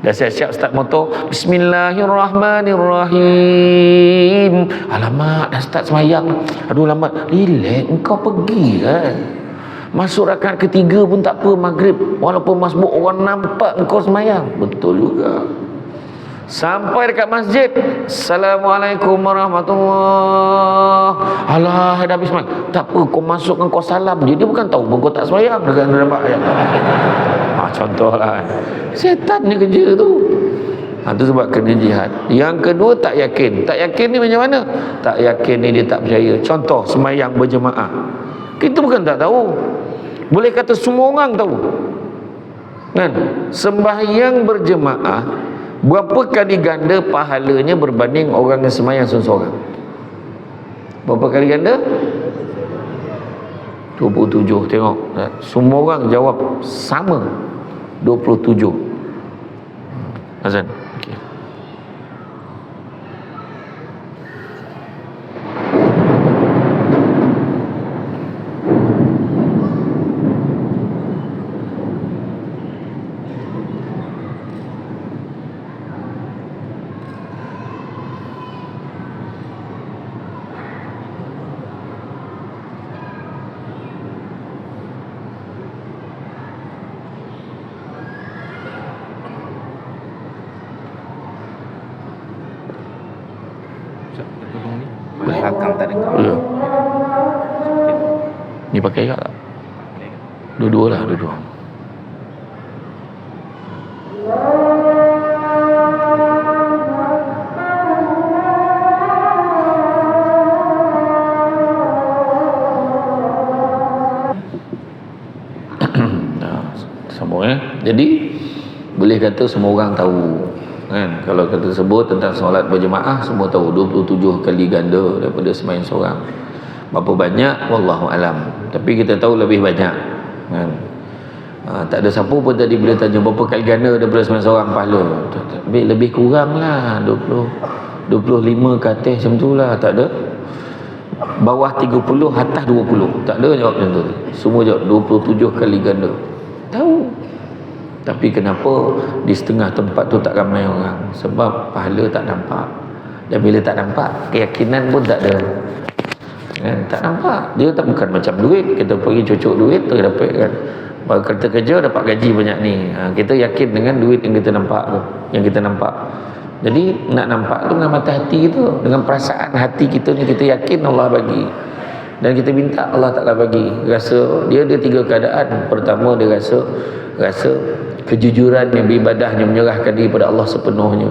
Dah siap-siap start motor, Bismillahirrahmanirrahim. Alamak, dah start semayang. Aduh lambat. Relax, engkau pergi kan. Masuk rakaat ketiga pun tak apa, maghrib. Walaupun masbuk orang nampak engkau semayang. Betul juga. Sampai dekat masjid, Assalamualaikum warahmatullahi. Alah, dah habis semayang. Tak apa, kau masuk kau salam je. Dia bukan tahu pun kau tak semayang. Dia nampak ayat. Contohlah. Setan ni kerja tu. Tu sebab kena jihad. Yang kedua, tak yakin. Tak yakin ni macam mana? Tak yakin ni dia tak percaya. Contoh, semayang berjemaah. Kita bukan tak tahu. Boleh kata semua orang tahu. Kan? Sembahyang berjemaah berapa kali ganda pahalanya berbanding orang yang semayang seorang-seorang? Berapa kali ganda? 27. Tengok, semua orang jawab sama, 27. Azan. Okay. Boleh. Belakang tak dengar. Ya. Ni pakai tak? Dua-dua lah, dua-dua. Sambung ya. Jadi boleh kata semua orang tahu kan, kalau kita sebut tentang solat berjemaah semua tahu 27 kali ganda daripada sembahyang seorang. Berapa banyak wallahu alam, tapi kita tahu lebih banyak kan. Tak ada siapa pun tadi boleh tanya berapa kali ganda daripada sembahyang seorang pahala. Lebih kurang lah 25 ke atas macam tu lah. Tak ada bawah 30 atas 20, tak ada jawab macam tu. Semua jawab 27 kali ganda. Tahu. Tapi kenapa di setengah tempat tu tak ramai orang? Sebab pahala tak nampak. Dan bila tak nampak, keyakinan pun tak ada kan? Tak nampak. Dia tak bukan macam duit. Kita pergi cucuk duit tu dapat kan. Kalau kita kerja dapat gaji banyak ni. Kita yakin dengan duit yang kita nampak tu, yang kita nampak. Jadi nak nampak tu dengan mata hati kita, dengan perasaan hati kita ni, kita yakin Allah bagi. Dan kita minta Allah Ta'ala bagi. Rasa dia ada tiga keadaan. Pertama dia rasa kejujuran yang beribadahnya, menyerahkan diri pada Allah sepenuhnya.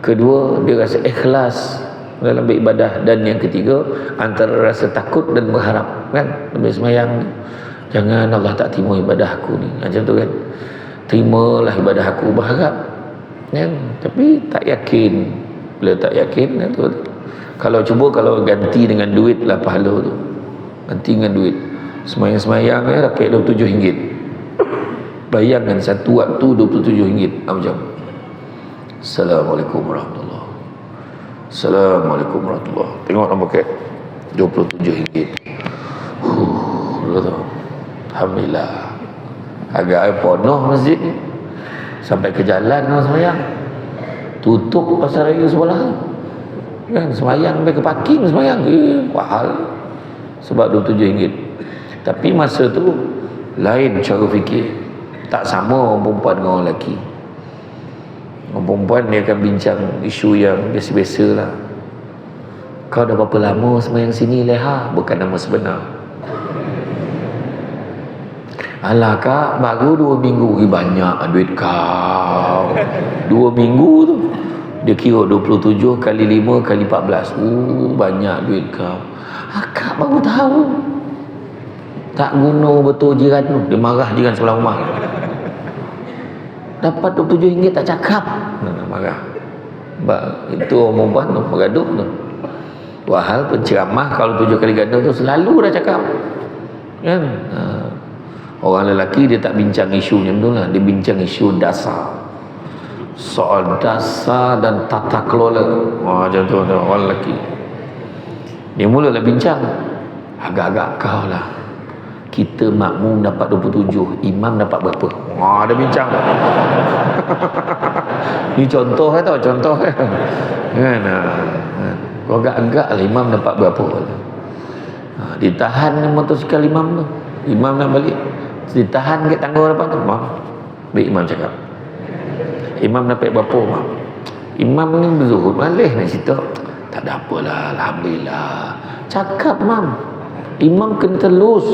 Kedua dia rasa ikhlas dalam beribadah. Dan yang ketiga antara rasa takut dan berharap kan. Sambil semayang ni, jangan Allah tak terima ibadah aku ni, macam tu kan. Terimalah ibadah aku, berharap kan? Tapi tak yakin. Bila tak yakin tu, kalau ganti dengan duit lah pahala tu. Ganti dengan duit. Semayang-semayang ya dapat RM27. Bayangkan satu waktu RM27. Macam Assalamualaikum warahmatullahi. Assalamualaikum warahmatullahi. Tengok nombor kad RM27. Alhamdulillah. Agak penuh masjid ni. Sampai ke jalan orang semayang. Tutup pasar raya sebelah kan, semayang sampai ke parking semayang. Mahal. Sebab RM27. Tapi masa tu lain cara fikir. Tak sama orang perempuan dengan orang lelaki. Orang perempuan dia akan bincang isu yang biasa-biasa lah. Kau dah berapa lama semayang sini Leha? Bukan nama sebenar. Alah kak, baru 2 minggu. Banyak duit kau. 2 minggu tu dia kira 27 kali 5 kali 14. Banyak duit kau. Akak baru tahu. Tak guna betul jiran tu. Dia marah jiran sebelah rumah. Dapat RM27 tak cakap. Marah. Itu orang perempuan tu bergaduh tu. Wahal penceramah kalau 7 kali ganda tu selalu dah cakap kan. Orang lelaki dia tak bincang isu macam tu lah. Dia bincang isu dasar, soal dasar dan tata kelola. Macam tu orang lelaki. Dia mulalah bincang. Agak-agak kau lah. Kita makmum dapat 27, imam dapat berapa? Dia bincang. Ni contoh kan tau, contoh kan. Agak-agak lah imam dapat berapa. Ditahan ni motosikal imam tu. Imam nak balik, ditahan kat tangga depan tu. Baik imam cakap. Imam dapat berapa? Imam ni berzuhud, malih nak cerita. Tak ada apalah, alhamdulillah. Cakap mam. Imam kena telus.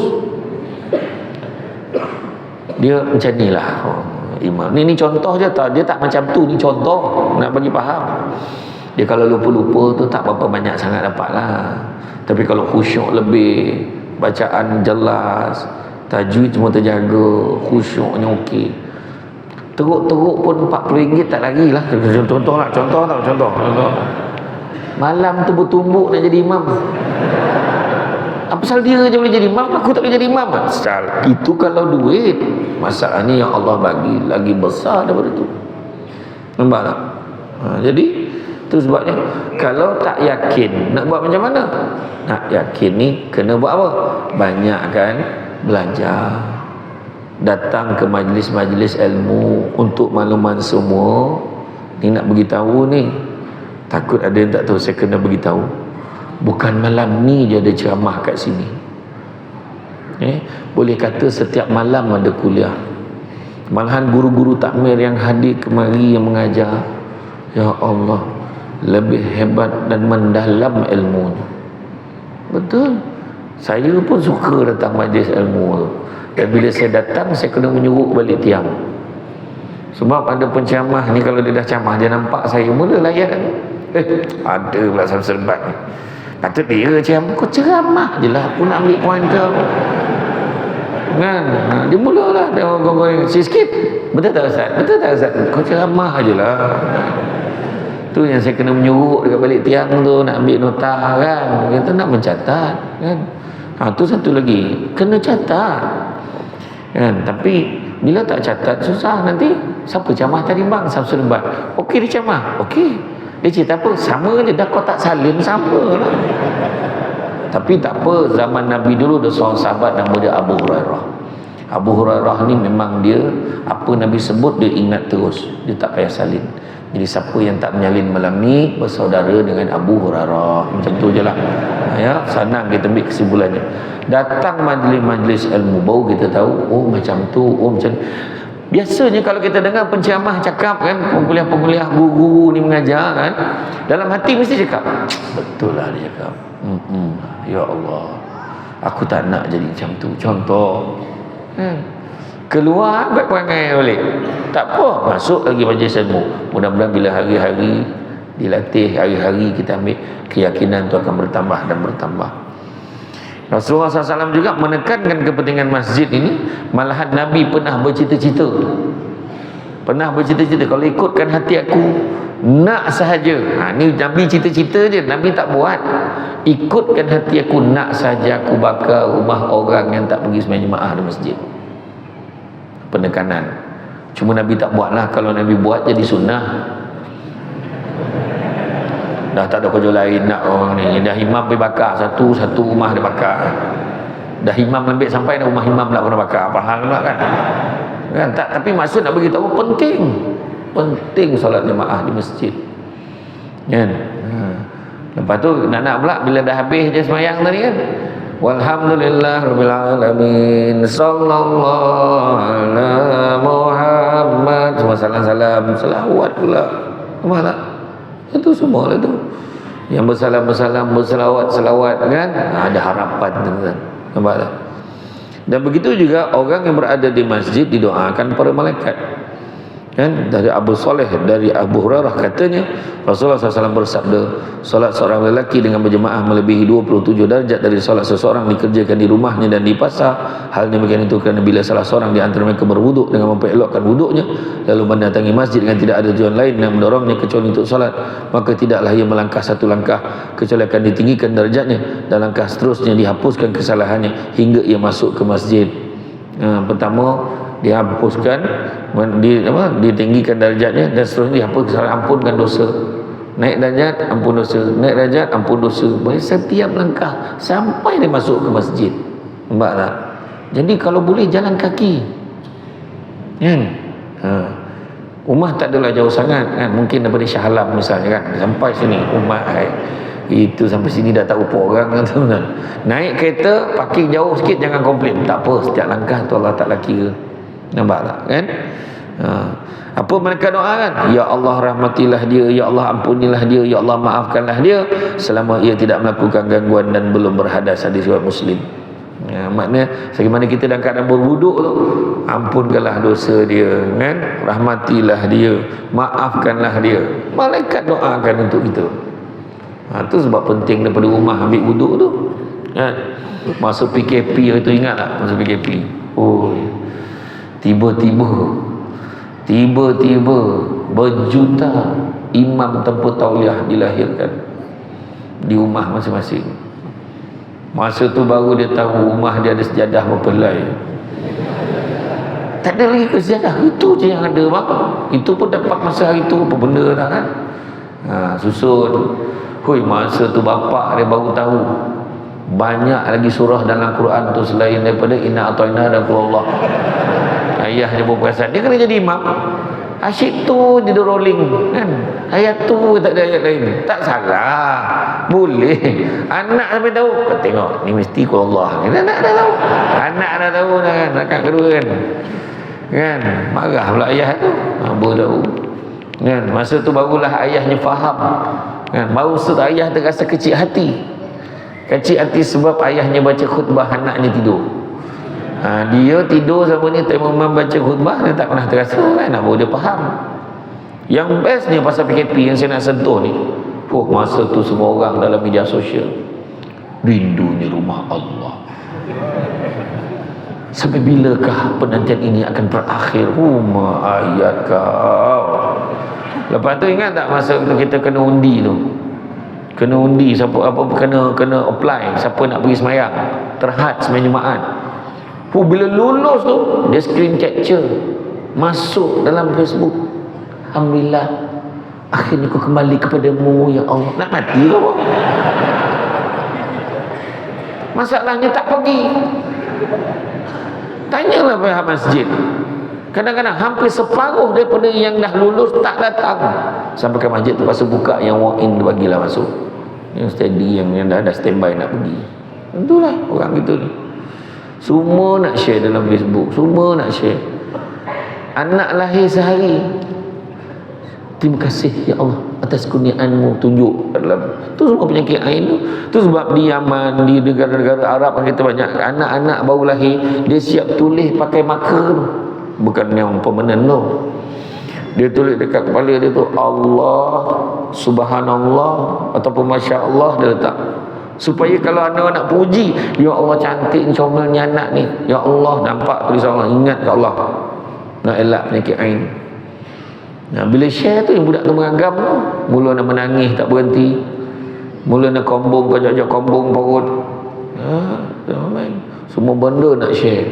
Dia macam ni lah imam. Ni contoh je tau. Dia tak macam tu. Ni contoh nak bagi faham. Dia kalau lupa-lupa tu tak berapa banyak sangat dapat lah. Tapi kalau khusyuk lebih, bacaan jelas, tajwid semua terjaga, khusyuknya okey, teruk-teruk pun RM40 tak lagi lah. Contoh. Malam tu bertumbuk nak jadi imam. Apa pasal dia je boleh jadi imam, aku tak boleh jadi imam? Itu kalau duit. Masalah ni yang Allah bagi lagi besar daripada tu. Nampak tak? Jadi tu sebabnya kalau tak yakin nak buat macam mana? Nak yakin ni kena buat apa? Banyak kan belajar, datang ke majlis-majlis ilmu untuk makluman semua. Ni nak beritahu ni, takut ada yang tak tahu, saya kena beritahu. Bukan malam ni je ada ceramah kat sini. Boleh kata setiap malam ada kuliah. Malahan guru-guru takmir yang hadir kemari yang mengajar. Ya Allah, lebih hebat dan mendalam ilmunya. Betul. Saya pun suka datang majlis ilmu tu. Dan bila saya datang, saya kena menyuruh balik tiang. Sebab ada penceramah ni, kalau dia dah camah, dia nampak saya mula layan. Ada pula serbat ni. Kata dia ceramah, kau ceramah je lah, aku nak ambil poin kau. Kan? Dia mulalah dia orang sikit. Betul tak Ustaz? Betul tak Ustaz? Kau ceramah je lah. Tu yang saya kena menyuruh dekat balik tiang tu, nak ambil nota kan. Kita nak mencatat kan. Tu satu lagi, kena catat kan. Tapi bila tak catat, susah nanti. Siapa camah tadi bang? Samsul Debat. Okey dia camah. Okey. Dia cerita apa? Sama je dah, kau tak salin sama lah. Tapi tak apa, zaman Nabi dulu ada seorang sahabat nama dia Abu Hurairah. Abu Hurairah ni memang dia, apa Nabi sebut dia ingat terus. Dia tak payah salin. Jadi siapa yang tak menyalin malam ni bersaudara dengan Abu Hurairah. Macam tu je lah. Ya, senang kita ambil kesimpulannya. Datang majlis-majlis ilmu, baru kita tahu, oh macam tu, oh macam. Biasanya kalau kita dengar penceramah cakap kan, penguliah-penguliah guru ni mengajar kan, dalam hati mesti cakap, betul lah dia cakap. Ya Allah, aku tak nak jadi macam tu. Contoh keluar baik perangai balik, tak apa, masuk lagi majlis ilmu. Mudah-mudahan bila hari-hari dilatih, hari-hari kita ambil, keyakinan tu akan bertambah dan bertambah. Rasulullah SAW juga menekankan kepentingan masjid ini. Malahan Nabi pernah bercita-cita, kalau ikutkan hati aku nak sahaja. Ni Nabi cita-cita je, Nabi tak buat. Ikutkan hati aku, nak sahaja aku bakar rumah orang yang tak pergi sembahyang jemaah di masjid. Penekanan. Cuma Nabi tak buatlah. Kalau Nabi buat jadi sunnah. Dah tak ada kerja lain nak orang ni. Dah imam pergi bakar satu rumah dia bakar. Dah imam ambil sampai dah rumah imam nak kena bakar. Apa hal pula kan? Kan tak, tapi maksud nak beritahu penting solat jemaah di masjid. Kan? Lepas tu nak pula bila dah habis je sembahyang tadi kan. Walhamdulillah rabbil alamin. Sallallahu ala Muhammad. Semua salam-salam, selawat pula. Mana? Itu semua lah tu. Yang bersalam-bersalam, berselawat-selawat kan. Ada harapan tu kan. Nampak tak? Dan begitu juga orang yang berada di masjid didoakan para malaikat. Kan? Dari Abu Saleh, dari Abu Hurairah katanya, Rasulullah SAW bersabda, solat seorang lelaki dengan berjemaah melebihi 27 darjat dari solat seseorang dikerjakan di rumahnya dan di pasar. Hal demikian itu kerana bila salah seorang di antara mereka berwuduk dengan memperelokkan wuduknya, lalu mendatangi masjid dengan tidak ada tujuan lain yang mendorongnya kecuali untuk solat, maka tidaklah ia melangkah satu langkah kecuali akan ditinggikan darjatnya, dan langkah seterusnya dihapuskan kesalahannya hingga ia masuk ke masjid. Pertama dihapuskan, ditinggikan darjatnya, dan seterusnya dihapus kesalahan, ampunkan dosa. Naik darjat, ampun dosa. Naik darjat, ampun dosa. Setiap langkah sampai dia masuk ke masjid. Nampak tak? Jadi kalau boleh jalan kaki kan? Rumah tak adalah jauh sangat kan? Mungkin daripada Shah Alam misalnya kan, sampai sini rumah itu sampai sini dah tak rupa orang kan? Naik kereta parking jauh sikit, jangan komplain. Tak apa, setiap langkah tu Allah Ta'ala kira. Nampak tak kan? Apa mereka doa kan? Ya Allah rahmatilah dia, Ya Allah ampunilah dia, Ya Allah maafkanlah dia selama ia tidak melakukan gangguan dan belum berhadas. Hadis riwayat Muslim. Maknanya sebagaimana kita dalam keadaan berwuduk tu, ampunkanlah dosa dia kan? Rahmatilah dia, maafkanlah dia. Malaikat doakan untuk kita. Tu sebab penting daripada rumah ambil wuduk tu kan? Masa PKP itu, ingat tak masa PKP? Tiba-tiba berjuta imam tempur tauliah dilahirkan di rumah masing-masing. Masa tu baru dia tahu rumah dia ada sejadah berpelai. Tak ada lagi ke sejadah, itu je yang ada bang. Itu pun dapat masa hari tu, apa benda dah kan. Susun. Masa tu bapak dia baru tahu banyak lagi surah dalam Quran tu selain daripada Inna A'tayna dan Qul Allah. Ayah dia pun perasan, dia kena jadi imam. Asyik tu dia rolling kan. Ayat tu tak ada ayat lain. Tak salah, boleh. Anak sampai tahu, kau tengok ni mesti Qul Allah. Anak dah tahu. Anak dah tahu dah kan, akak kedua kan. Marah pula ayah tu. Baru tahu. Kan? Masa tu barulah ayahnya faham. Kan? Baru tu ayah terasa kecil hati. Kecil hati sebab ayahnya baca khutbah, anaknya tidur. Dia tidur sama ni, Imam baca khutbah, dia tak pernah terasa kan, baru dia faham. Yang bestnya pasal PKP yang saya nak sentuh ni, masa tu semua orang dalam media sosial rindunya rumah Allah. Sampai bilakah penantian ini akan berakhir? Ayat kau. Lepas tu ingat tak masa tu kita kena undi tu? Kena undi siapa apa kena apply siapa nak pergi semayang terhad semayang Jumaat. Bila lulus tu dia screen capture masuk dalam Facebook. Alhamdulillah, akhirnya aku kembali kepadamu ya Allah. Nak mati ke apa? Masalahnya tak pergi. Tanyalah pihak masjid. Kadang-kadang hampir separuh daripada yang dah lulus tak datang. Sampai ke masjid tu pasal buka yang walk in, dia bagilah masuk. Yang steady, yang dah standby nak pergi. Itulah orang gitu ni. Semua nak share dalam Facebook, semua nak share. Anak lahir sehari, terima kasih ya Allah atas kurniaan-Mu, tunjuk dalam tu semua penyakit ain tu sebab di Yaman, di negara-negara Arab kita banyak anak-anak baru lahir dia siap tulis pakai marker tu, bukan yang permanent tu. Dia tulis dekat kepala dia tu Allah, subhanallah ataupun masya-Allah, dia letak supaya kalau anak-anak puji, ya Allah cantik comelnya anak ni, ya Allah nampak tulisan Allah, ingat ke Allah nak elak penyakit ain. Bila share tu yang budak tu mengagam tu, mula nak menangis tak berhenti, mula nak kombong, kejap-kejap kombong perut. Semua benda nak share.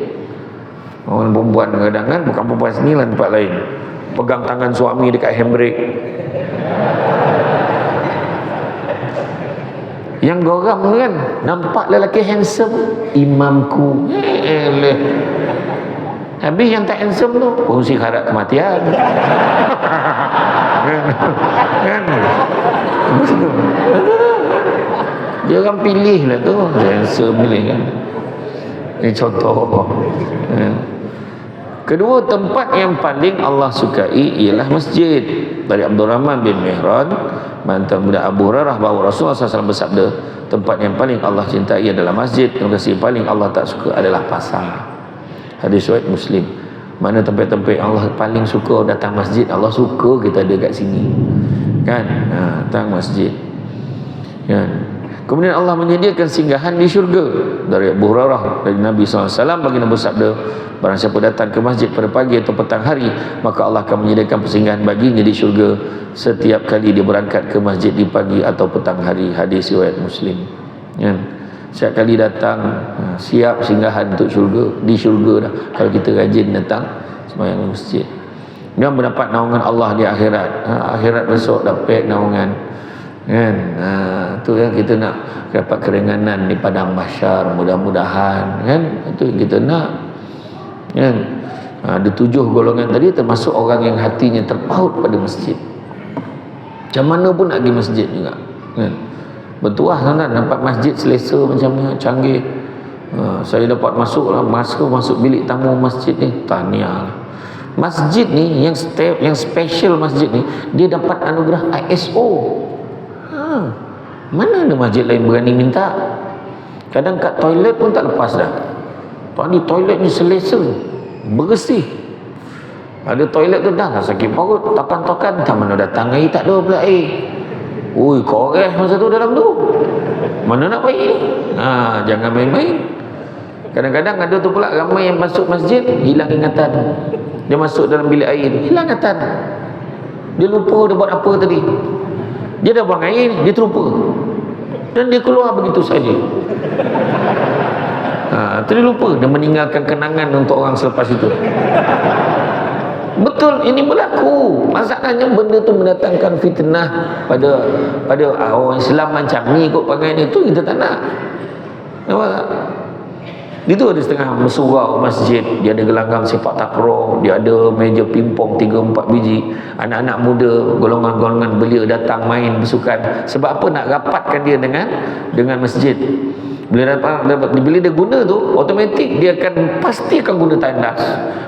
Orang perempuan kadang-kadang bukan perempuan sini lah, tempat lain pegang tangan suami dekat handbrake. Yang geram kan, nampak lelaki handsome, imamku. Habis yang tak handsome tu kongsi harap kematian. Kan? Dia orang pilih lah tu, handsome pilih kan. Ini contoh. Kedua tempat yang paling Allah sukai ialah masjid. Dari Abdurrahman bin Mihran, mantan budak Abu Hurairah, bahawa Rasulullah SAW bersabda, tempat yang paling Allah cintai adalah masjid, tempat yang paling Allah tak suka adalah pasar. Hadis riwayat Muslim. Mana tempat-tempat Allah paling suka datang masjid, Allah suka kita ada kat sini. Kan? Datang masjid. Kan? Kemudian Allah menyediakan singgahan di syurga. Dari Abu Hurairah, dari Nabi SAW, baginda bersabda, barang siapa datang ke masjid pada pagi atau petang hari, maka Allah akan menyediakan persinggahan baginya di syurga setiap kali dia berangkat ke masjid di pagi atau petang hari. Hadis riwayat Muslim. Kan? Setiap kali datang, siap singgahan untuk syurga, di syurga dah kalau kita rajin datang sembahyang masjid. Dia mendapat naungan Allah di akhirat. Akhirat besok dapat naungan. Kan? Tu yang kita nak dapat keringanan di padang mahsyar, mudah-mudahan kan, itu yang kita nak. Kan? Ada 7 golongan tadi termasuk orang yang hatinya terpaut pada masjid. Macam mana pun nak pergi masjid juga. Kan? Bertuah sangat dapat masjid selesa macam ni, canggih. Saya dapat masuk bilik tamu masjid ni, tahniah. Masjid ni yang special masjid ni, dia dapat anugerah ISO. Mana ada masjid lain berani minta? Kadang kat toilet pun tak lepas dah. Tadi toilet ni selesa, bersih. Ada toilet tu dah sakit perut, tokan-tokan, tak mana datang air, tak ada pula air. Ui, kores masa tu dalam tu. Mana nak baik ni? Jangan main-main. Kadang-kadang ada tu pula ramai yang masuk masjid hilang ingatan. Dia masuk dalam bilik air, hilang ingatan. Dia lupa dia buat apa tadi. Dia dah buang air, dia terlupa. Dan dia keluar begitu saja. Dia lupa, dia meninggalkan kenangan untuk orang selepas itu. Betul, ini berlaku. Masalahnya benda tu mendatangkan fitnah pada orang Islam macam ni kot perangai ni, tu kita tak nak. Nampak tak? Itu ada setengah surau masjid, dia ada gelanggang sepak takraw, dia ada meja pingpong 3-4 biji. Anak-anak muda, golongan-golongan belia datang main bersukan. Sebab apa? Nak rapatkan dia dengan masjid. Bila dia guna tu, automatik dia pasti akan guna tandas.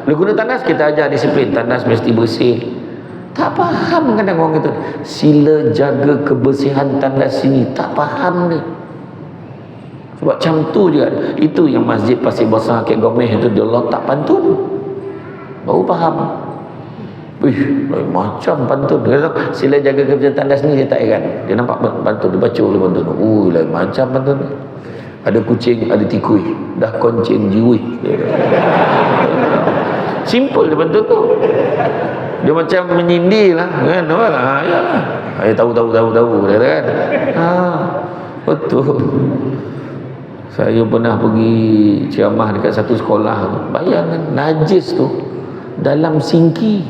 Bila guna tandas, kita ajar disiplin. Tandas mesti bersih. Tak faham kadang orang kata sila jaga kebersihan tandas sini, tak faham ni. Sebab macam tu juga. Itu yang Masjid Pasir Besar Kek Gomeh tu dia letak pantun, baru faham. Wih, macam pantun. Dia kata sila jaga kebersihan tandas ni, dia tak heran. Dia nampak pantun, dia baca oleh pantun. Lain macam pantun ni. Ada kucing, ada tikui, dah koncing jiwi. Simple dia pantun tu. Dia macam menyindir lah kan, ya lah. Tahu dia kata kan. Betul. Saya pernah pergi ceramah dekat satu sekolah. Bayangkan najis tu dalam singki,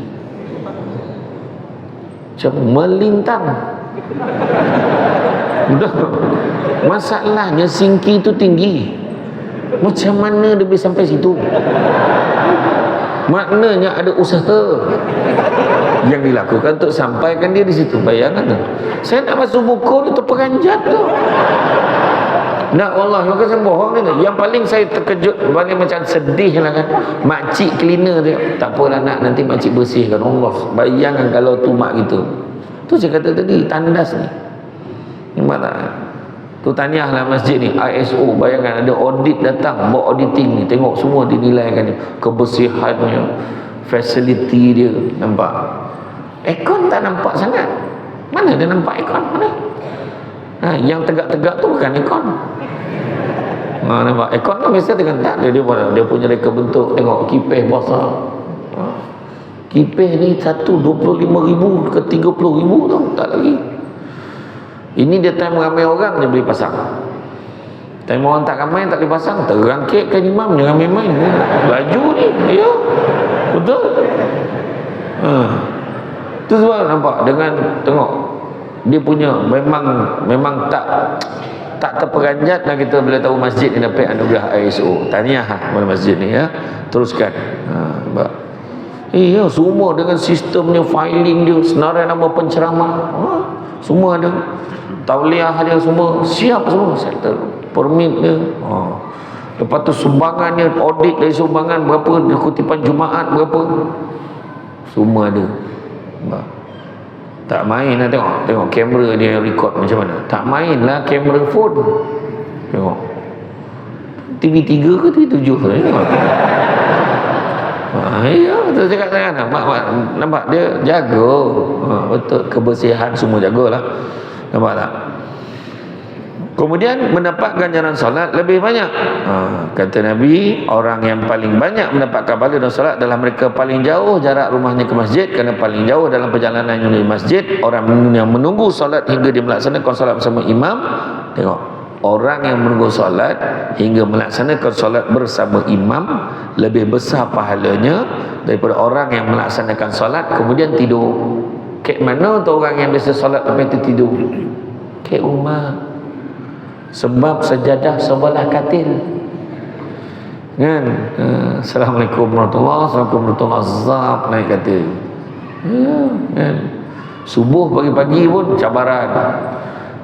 macam melintang. Udah. Masalahnya singki tu tinggi. Macam mana dia boleh sampai situ? Maknanya ada usaha yang dilakukan untuk sampaikan dia di situ. Bayangkan tu. Saya nak masuk buku tu terperanjat tu. Nak Allah, bukan saya bohong ni. Yang paling saya terkejut, paling macam sedih lah kan. Makcik cleaner tu, tak apalah nak, nanti makcik bersihkan. Allah, bayangkan kalau tu mak gitu. Tu saya kata tadi, tandas ni. Nampak tak? Tu tahniahlah masjid ni, ISO. Bayangkan ada audit datang, buat auditing ni, tengok semua dinilaikan ni, kebersihannya, facility dia. Nampak? Aircon tak nampak sangat. Mana dia nampak aircon? Mana? Yang tegak-tegak tu bukan aircon. Nampak? Aircon kan biasa dengan tak dia punya reka bentuk. Tengok kipis basah. Kipis ni satu 25,000 ke 30,000 tau, tak lagi. Ini dia time ramai orang je boleh pasang. Time orang tak ramai tak boleh pasang, terangkit kan imam, jangan main-main. Baju ni, ya. Betul. Tu sebab nampak dengan tengok dia punya memang tak terperanjat lah kita bila tahu masjid ni dapat anugerah ISO. Tahniah kepada masjid ni ya. Teruskan. Nampak. Ya, semua dengan sistemnya, filing dia, senarai nama penceramah, semua ada. Tauliah dia semua siap semua, settle permit dia. Lepas tu sumbangan dia, audit dari sumbangan berapa, kutipan Jumaat berapa, semua ada. Tak main lah, tengok kamera dia record macam mana. Tak main lah kamera phone. Tengok TV3 ke TV7 tengok. Ya, betul cakap kan. Nampak dia jaga. Betul, kebersihan semua jagalah. Nampak tak? Kemudian mendapat ganjaran solat lebih banyak. Kata Nabi, orang yang paling banyak mendapatkan pahala dan solat adalah mereka paling jauh jarak rumahnya ke masjid, kerana paling jauh dalam perjalanannya menuju masjid. Orang yang menunggu solat hingga dia melaksanakan solat bersama imam. Tengok, orang yang menunggu solat hingga melaksanakan solat bersama imam lebih besar pahalanya daripada orang yang melaksanakan solat kemudian tidur. Kek mana tu orang yang biasa solat lepas itu tidur? Kek rumah. Sebab sejadah sebelah katil. Kan? Assalamualaikum warahmatullahi wabarakatuh. Zap naik katil. Kan? Subuh pagi-pagi pun cabaran.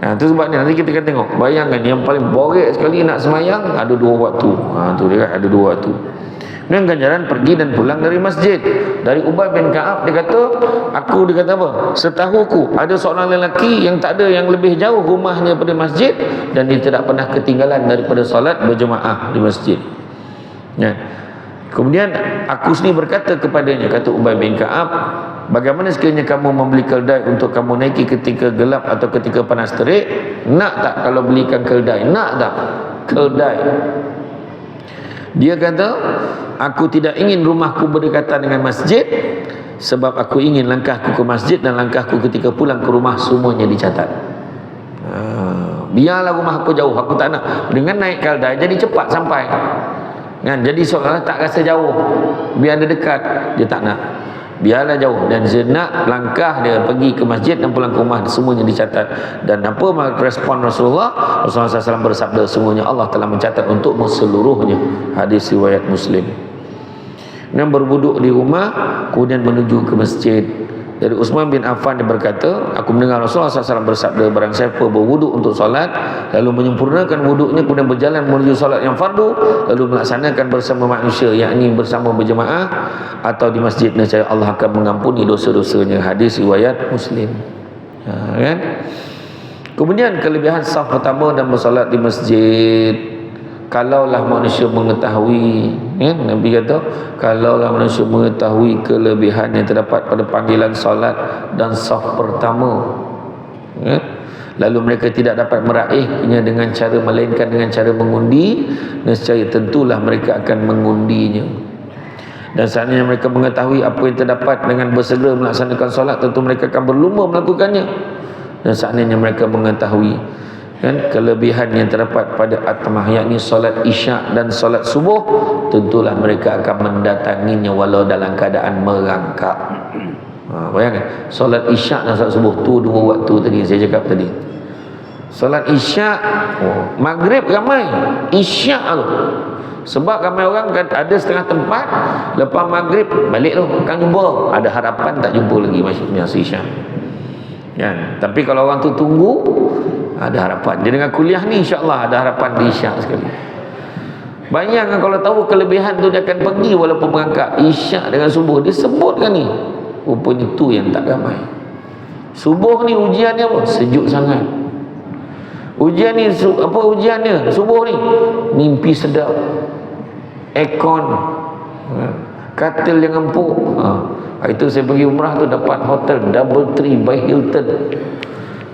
Itu sebab ni nanti kita akan tengok. Bayangkan yang paling borek sekali nak semayang ada 2 waktu. Tu dia ada 2 waktu. Dan ganjaran pergi dan pulang dari masjid. Dari Ubay bin Ka'ab dia kata apa? Setahuku ada seorang lelaki yang tak ada yang lebih jauh rumahnya pada masjid dan dia tidak pernah ketinggalan daripada solat berjemaah di masjid. Ya. Kemudian aku sendiri berkata kepadanya, kata Ubay bin Ka'ab, bagaimana sekiranya kamu membeli keldai untuk kamu naiki ketika gelap atau ketika panas terik? Nak tak kalau belikan keldai? Nak tak? Keldai. Dia kata, aku tidak ingin rumahku berdekatan dengan masjid sebab aku ingin langkahku ke masjid dan langkahku ketika pulang ke rumah semuanya dicatat. Biarlah rumah aku jauh, aku tak nak. Dengan naik keldai jadi cepat sampai. Kan? Jadi seolah-olah tak rasa jauh. Biar dia dekat, dia tak nak. Biarlah jauh. Dan dia nak langkah dia pergi ke masjid dan pulang ke rumah semuanya dicatat. Dan apa respon Rasulullah? Rasulullah SAW bersabda, semuanya Allah telah mencatat untukmu seluruhnya. Hadis riwayat Muslim. Dan berwuduk di rumah, kemudian menuju ke masjid. Dari Utsman bin Affan dia berkata, aku mendengar Rasulullah SAW bersabda, barang siapa berwuduk untuk solat lalu menyempurnakan wuduknya kemudian berjalan menuju solat yang fardu lalu melaksanakan bersama manusia, yakni bersama berjemaah atau di masjid, nescaya Allah akan mengampuni dosa-dosanya. Hadis riwayat Muslim. Kan? Kemudian kelebihan saf pertama dan bersolat di masjid, kalaulah manusia mengetahui, Nabi kata, kalaulah manusia mengetahui kelebihan yang terdapat pada panggilan solat dan saf pertama, lalu mereka tidak dapat meraihnya dengan cara melainkan dengan cara mengundi, nescaya tentulah mereka akan mengundinya. Dan seandainya mereka mengetahui apa yang terdapat dengan bersegera melaksanakan solat, tentu mereka akan berlumba melakukannya. Dan seandainya mereka mengetahui kelebihan yang terdapat pada atmah, yakni solat isyak dan solat subuh, tentulah mereka akan mendatanginya walau dalam keadaan merangkak. Bayangkan, solat isyak dan solat subuh tu dua waktu tadi saya cakap tadi. Solat isyak, maghrib ramai, isyak tu. Sebab ramai orang kan ada setengah tempat lepas maghrib balik tu akan jumpa, ada harapan tak jumpa lagi masa isyak. Kan? Tapi kalau orang tu tunggu, ada harapan. Dia dengan kuliah ni insya-Allah ada harapan di isyak sekali. Bayangkan kalau tahu kelebihan tu dia akan pergi walaupun berangkat isyak dengan subuh. Dia sebutkan ni. Rupanya tu yang tak ramai. Subuh ni ujian dia apa? Sejuk sangat. Ujian ni apa ujiannya? Subuh ni mimpi sedap. Aircon. Katil yang empuk. Itu saya pergi umrah tu dapat hotel Double Tree by Hilton.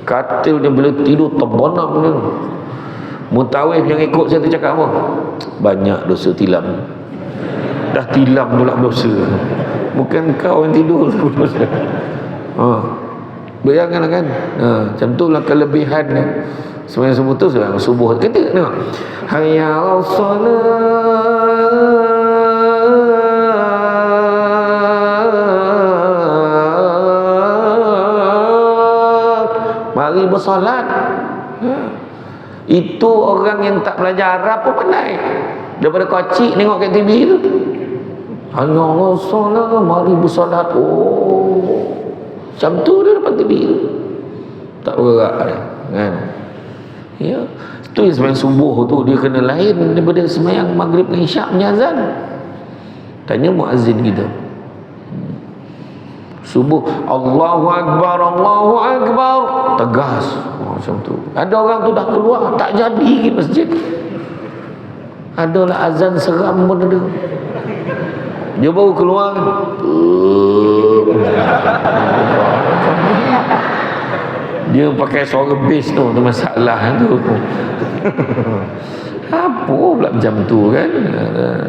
Katil dia bila tidur terbenam dia. Mutawif yang ikut saya tu cakap apa? Banyak dosa tilam. Dah tilam pula dosa. Bukan kau yang tidur dosa. Bayangkan kan. Macam tu lah kelebihan dia. Sebenarnya subuh tu sebenarnya subuh. Kita tengok. Hayya 'alas salat. Mari bersolat. Itu orang yang tak belajar Arab pun pandai. Daripada kocik tengok kat TV tu. Allah solat, mari bersolat. Macam tu dia depan TV tu. Tak bergerak dia. Kan? Ya. Itu yang sembahyang subuh tu dia kena lain daripada sembahyang maghrib dan isyak punya azan. Tanya muazzin kita. Subuh Allahu Akbar, Allahu Akbar, tegas. Macam tu. Ada orang tu dah keluar tak jadi pergi masjid. Adalah azan seram pun ada. Dia baru keluar. Dia pakai suara bass tu masalah tu. Apa pula macam tu kan?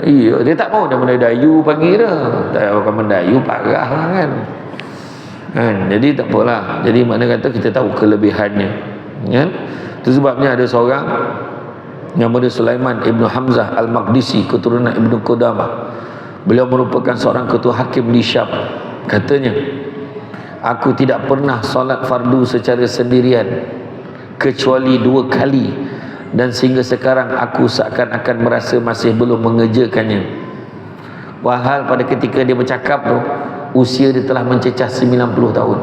Iya, dia tak mau dah Mendayu panggil dia. Tak orang Mendayu parah kan. Jadi tak apalah. Jadi makna kata kita tahu kelebihannya. Kan? Itu sebabnya ada seorang nama dia Sulaiman Ibn Hamzah Al-Maqdisi, keturunan Ibn Qudamah. Beliau merupakan seorang ketua hakim di Syam. Katanya, aku tidak pernah solat fardu secara sendirian kecuali 2 kali, dan sehingga sekarang aku seakan-akan merasa masih belum mengerjakannya. Walhal pada ketika dia bercakap tu, usia dia telah mencecah 90 tahun.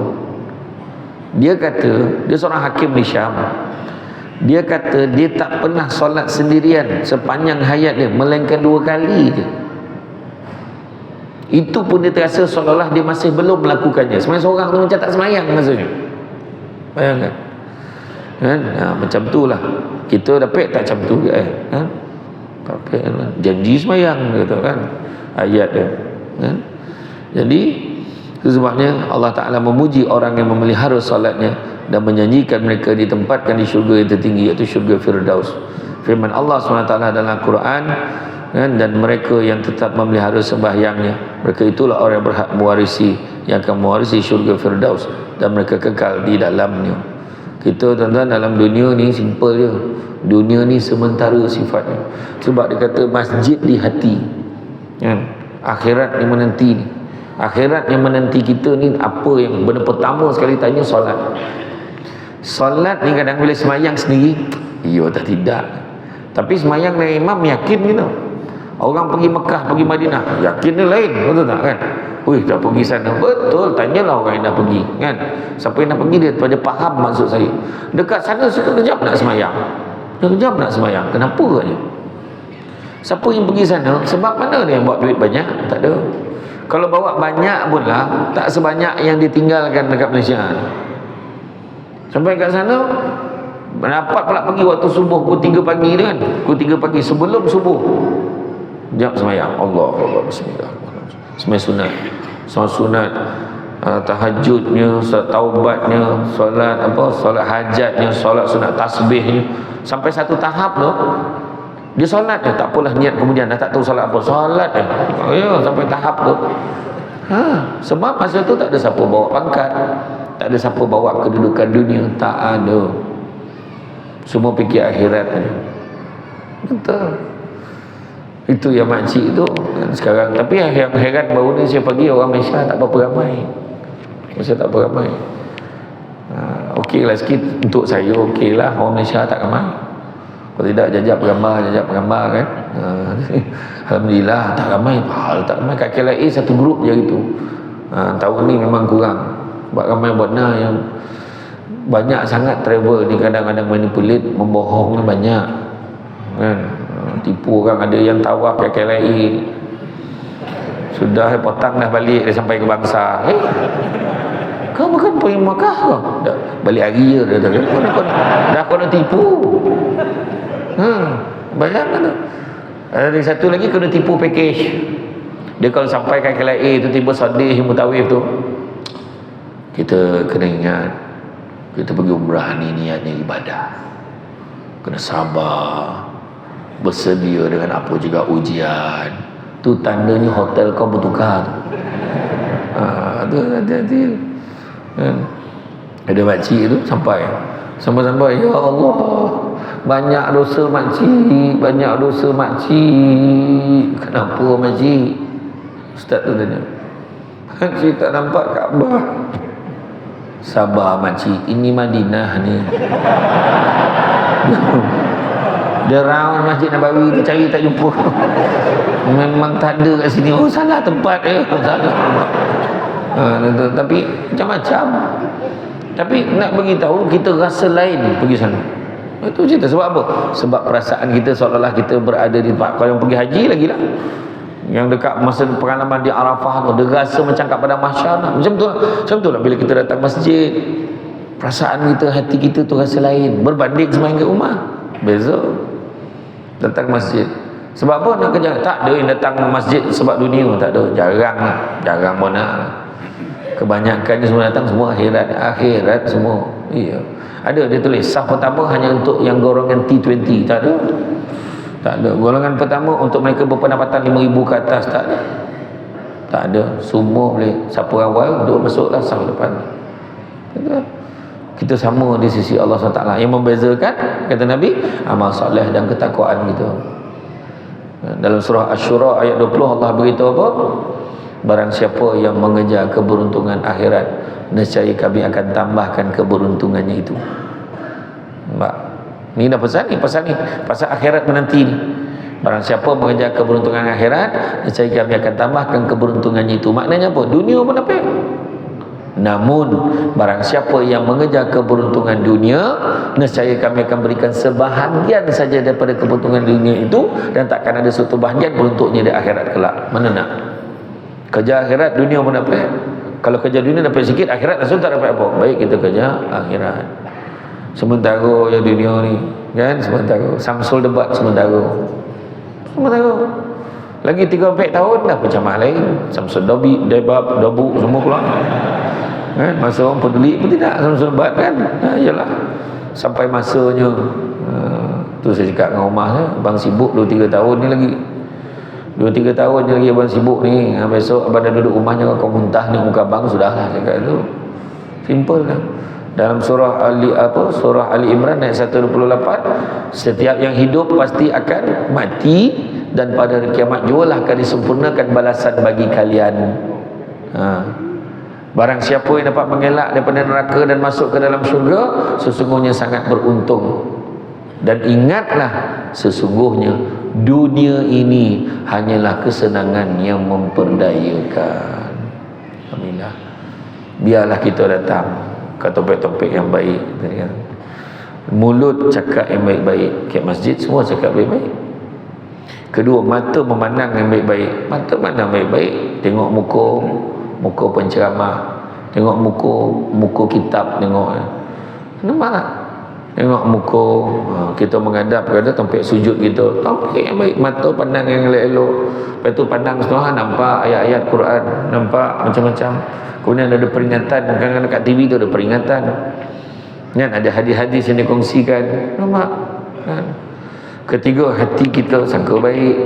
Dia kata, dia seorang hakim di Syam. Dia kata dia tak pernah solat sendirian sepanjang hayat dia, melainkan 2 kali je. Itu pun dia terasa seolah-olah dia masih belum melakukannya. Sebenarnya seorang tu macam tak semayang maksudnya. Bayangkan. Kan? Macam tu lah. Kita dapat tak macam tu ke? Dapat lah. Janji semayang gitu kan. Ayat dia. Kan? Jadi itu sebabnya Allah Ta'ala memuji orang yang memelihara solatnya dan menjanjikan mereka ditempatkan di syurga yang tertinggi, iaitu syurga Firdaus. Firman Allah SWT dalam Quran, kan, dan mereka yang tetap memelihara sembahyangnya, mereka itulah orang yang berhak mewarisi, yang akan mewarisi syurga Firdaus, dan mereka kekal di dalamnya. Kita tuan-tuan dalam dunia ni simple je. Dunia ni sementara sifatnya. Sebab dia kata masjid di hati, kan? Akhirat yang menanti ni. Akhirat yang menanti kita ni apa yang benda pertama sekali tanya? Solat. Solat ni kadang bila semayang sendiri, iya tak tidak. Tapi semayang dengan imam yakin kita. Orang pergi Mekah, pergi Madinah, yakin dia lain, betul tak kan? Wih, dah pergi sana. Betul, tanyalah orang yang dah pergi kan. Siapa yang dah pergi dia pada faham maksud saya. Dekat sana sekejap nak semayang. Sekejap nak semayang. Kenapa katanya? Siapa yang pergi sana? Sebab mana dia yang bawa duit banyak? Tak ada. Kalau bawa banyak pun lah, tak sebanyak yang ditinggalkan dekat Malaysia. Sampai kat sana, dapat pula pergi waktu subuh pukul 3 pagi tu kan. Pukul 3 pagi sebelum subuh. Jap semayang. Allahu Akbar. Bismillah. Semayang sunat. Solat sunat, tahajudnya, solat taubatnya, solat apa? Solat hajatnya, solat sunat tasbihnya. Sampai satu tahap tu, dia solat je, tak apalah niat kemudian dah tak tahu solat apa. Solat je. Ya, sampai tahap tu. Sebab masa tu tak ada siapa bawa pangkat. Tak ada siapa bawa kedudukan dunia. Tak ada. Semua fikir akhirat ni. Betul. Itu yang makcik tu sekarang. Tapi yang heran baru ni saya pergi, orang Malaysia tak berapa ramai. Malaysia tak berapa ramai. Okey lah sikit untuk saya, okey lah. Orang Malaysia tak ramai. Kalau tidak jajak gambar kan. Alhamdulillah tak ramai. Tak ramai. Kat KLIA satu grup je gitu. Tahun ni memang kurang. Sebab ramai buatnya yang banyak sangat travel ni, kadang-kadang manipulate, membohong ni banyak kan. Tipu orang, ada yang tawaf kat KLIA sudah petang dah balik, dia sampai ke Bangsa. Kau bukan pergi Makkah kau? Dah, balik hari je dah kau nak tipu. Bayangkan tu. Ada satu lagi kena tipu package. Dia kalau sampai kat KLIA tu tiba sedih mutawif tu, kita kena ingat kita pergi umrah ni niatnya ibadah, kena sabar, bersedia dengan apa juga ujian. Tu tandanya hotel kau bertukar tu. Hati-hati kan. Ada makcik tu sampai ya Allah, banyak dosa makcik, kenapa makcik? Ustaz tu tanya, makcik tak nampak Kaabah. Sabar makcik, ini Madinah ni. Dia round Masjid Nabawi tu cari tak jumpa. Memang tak ada kat sini. Oh, salah tempat salah. Tapi macam-macam. Tapi nak bagi tahu kita rasa lain pergi sana. Itu cerita sebab apa? Sebab perasaan kita seolah-olah kita berada di tempat. Kalau yang pergi haji lagi lah, yang dekat masa pengalaman di Arafah tu, dia rasa macam kat padang mahsyar lah. Macam tu lah bila kita datang masjid, perasaan kita, hati kita tu rasa lain berbanding semain kat rumah. Beza datang masjid. Sebab apa nak kerja? Tak ada yang datang masjid sebab dunia, tak ada. Jarang mana. Kebanyakannya semua datang semua akhirat semua. Iya. Ada dia tulis saf pertama hanya untuk yang golongan T20, tak ada. Golongan pertama untuk mereka berpendapatan 5,000 ke atas, tak ada. Semua boleh. Siapa awal duduk masuklah saf depan. Kita sama di sisi Allah SWT. Yang membezakan, kata Nabi, amal soleh dan ketakwaan kita. Dalam surah Asy-Syura ayat 20 Allah beritahu apa? Barang siapa yang mengejar keberuntungan akhirat, nescaya kami akan tambahkan keberuntungannya itu. Nampak? Ni dah pasal akhirat menanti ni. Barang siapa mengejar keberuntungan akhirat, nescaya kami akan tambahkan keberuntungannya itu. Maknanya apa? Dunia pun dapat. Namun barang siapa yang mengejar keberuntungan dunia, nescaya kami akan berikan sebahagian saja daripada keberuntungan dunia itu, dan takkan ada satu bahagian pun untuknya di akhirat kelak. Mana nak? Kerja akhirat, dunia pun dapat. Kalau kerja dunia dapat sikit, akhirat langsung tak dapat apa. Baik kita kerja akhirat. Sementara yang dunia ni kan, sementara Samsul debat sementara. Lagi 3-4 tahun dah berjamaah lain. Samsul Dabu semua keluar. Kan? Masa orang peduli pun tidak Samsul debat kan. Yalah. Sampai masanya tu saya cakap dengan rumah saya, abang sibuk 2-3 tahun ni lagi. 2-3 tahun je lagi abang sibuk ni. Besok abang dah duduk rumahnya, kau muntah ni muka abang, sudahlah cakap itu. Simple kan. Dalam surah Ali Imran ayat 128, setiap yang hidup pasti akan mati, dan pada hari kiamat jualah akan disempurnakan balasan bagi kalian. Barang siapa yang dapat mengelak daripada neraka dan masuk ke dalam syurga, sesungguhnya sangat beruntung. Dan ingatlah, sesungguhnya dunia ini hanyalah kesenangan yang memperdayakan. Alhamdulillah. Biarlah kita datang ke topik-topik yang baik. Mulut cakap yang baik-baik, ke masjid semua cakap baik-baik. Kedua, mata memandang yang baik-baik. Mata memandang baik-baik, tengok muka penceramah, tengok muka kitab, tengok nampak tak? Tengok muka kita menghadap kepada tempat sujud kita, tampil yang baik, mata pandang yang elok-elok. Lepas tu pandang semua, nampak ayat-ayat Quran, nampak macam-macam. Kemudian ada peringatan, kadang-kadang dekat TV tu ada peringatan kan, ada hadis-hadis yang dikongsikan, nampak kan. Ketiga, hati kita sangka baik,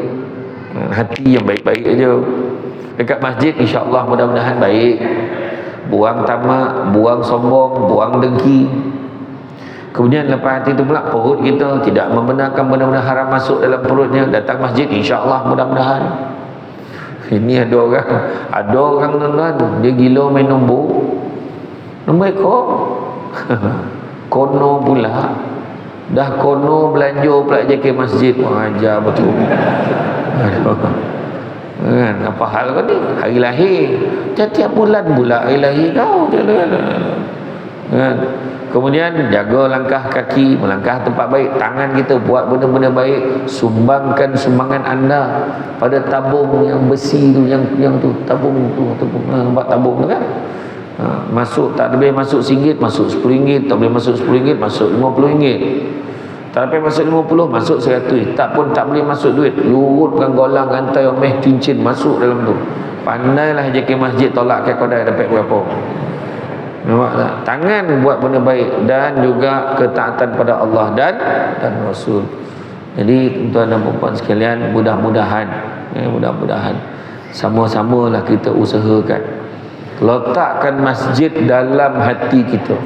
hati yang baik-baik aja. Dekat masjid insya-Allah mudah-mudahan baik, buang tamak, buang sombong, buang dengki. Kemudian lepas hati itu pula perut kita tidak membenarkan benda-benda haram masuk dalam perutnya. Datang masjid insya-Allah mudah-mudahan. Ini ada orang tuan-tuan, dia gila main nombor ekor. Kono pula, dah kono belanja pula je ke masjid, ajar betul. Aduh. Kan apa hal kau ni? Hari lahir tiap bulan pula hari lahir kau. Kan? Kemudian jaga langkah kaki, melangkah tempat baik, tangan kita buat benda-benda baik, sumbangkan sumbangan anda pada tabung yang besi tu, yang tu tabung tu, buat tabung tu kan. Masuk, tak boleh masuk RM1, masuk RM10, tak boleh masuk RM10, masuk RM50. Tak boleh masuk 50, masuk 100. Tak pun tak boleh masuk duit, lurutkan golang, hantai omeh cincin masuk dalam tu. Pandailah JK masjid tolak ke kodai dapat berapa. Nampak tak? Tangan buat benda baik dan juga ketaatan pada Allah dan Rasul. Jadi tuan dan puan sekalian, mudah-mudahan sama-samalah kita usahakan letakkan masjid dalam hati kita.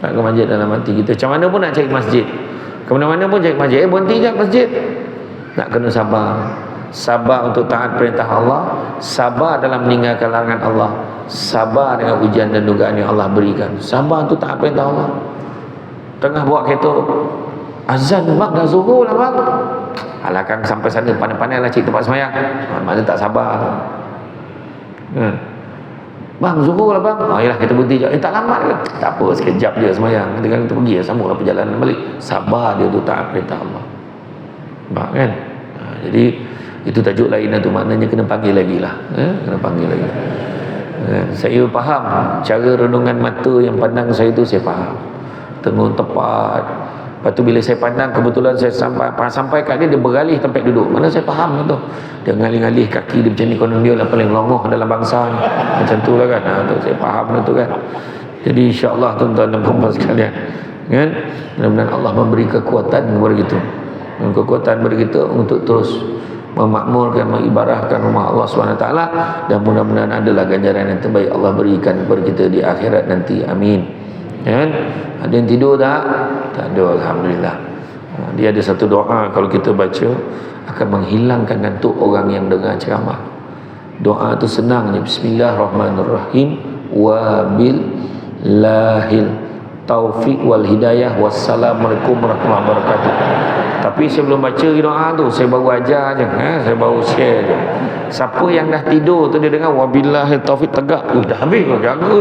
Letakkan masjid dalam hati kita. Macam mana pun nak cari masjid, ke mana-mana pun cari masjid, berhenti je masjid. Nak kena sabar. Sabar untuk taat perintah Allah, sabar dalam meninggalkan larangan Allah, sabar dengan ujian dan dugaan yang Allah berikan. Sabar untuk taat perintah Allah. Tengah buat kereta, azan bang, dah zuhur lah bang. Alah kang sampai sana pandai-pandai lah cik tempat semayang. Mana tak sabar. Bang, zuhur lah bang. Yalah kita berhenti je. Tak lambat ke? Tak apa, sekejap je semayang. Kita pergi, sambunglah perjalanan balik. Sabar dia untuk taat perintah Allah. Nampak kan? Jadi itu tajuk lain tu, maknanya kena panggil lagi lah. Kena panggil lagi. Saya faham cara renungan mata yang pandang saya tu, saya faham. Tengun tepat. Lepas tu bila saya pandang, kebetulan saya sampai kat dia beralih tempat duduk. Mana saya faham tu. Dia ngalih-ngalih kaki dia macam ni, konon dia lah paling longoh dalam bangsa ni. Macam tu lah kan. Tu saya faham tu kan. Jadi insya-Allah tuan-tuan dan puan sekalian, kan? Mudah-mudahan Allah memberi kekuatan kepada kita. Kekuatan kepada kita untuk terus memakmurkan, mengibarahkan rumah Allah SWT, dan mudah-mudahan adalah ganjaran yang terbaik Allah berikan kepada kita di akhirat nanti. Amin. Kan? Ada yang tidur tak? Tak ada, alhamdulillah. Dia ada satu doa kalau kita baca akan menghilangkan ngantuk orang yang dengar ceramah. Doa tu senang je. Bismillahirrahmanirrahim. Wabillahil taufiq wal hidayah. Wassalamualaikum warahmatullahi wabarakatuh. Tapi saya belum baca doa tu, saya baru ajar je, saya baru share je. Siapa yang dah tidur tu dia dengar wabillahi taufik tegak, dah habis kau jaga.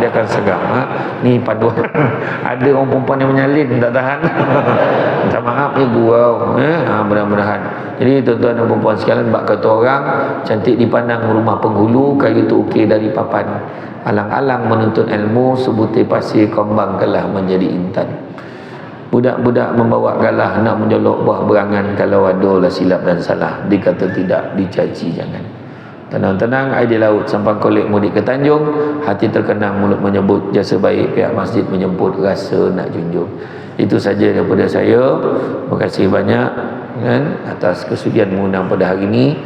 Dia akan segar. Ni paduan. Ada orang perempuan yang menyalin tak tahan. Minta maaf ni gurau. Mudah-mudahan. Jadi tuan-tuan dan puan sekalian, bab kata orang cantik dipandang rumah penghulu, kayu tu ukir dari papan. Alang-alang menuntut ilmu, sebutir pasir kembangkanlah menjadi intan. Budak-budak membawa galah nak menjolok buah berangan, kalau adalah silap dan salah, dikata tidak, dicaci jangan. Tenang-tenang air di laut, sampai kolek mudik ke Tanjung, hati terkenang mulut menyebut jasa baik, pihak masjid menjemput rasa nak junjung. Itu saja daripada saya. Terima kasih banyak kan atas kesudian mengundang pada hari ini.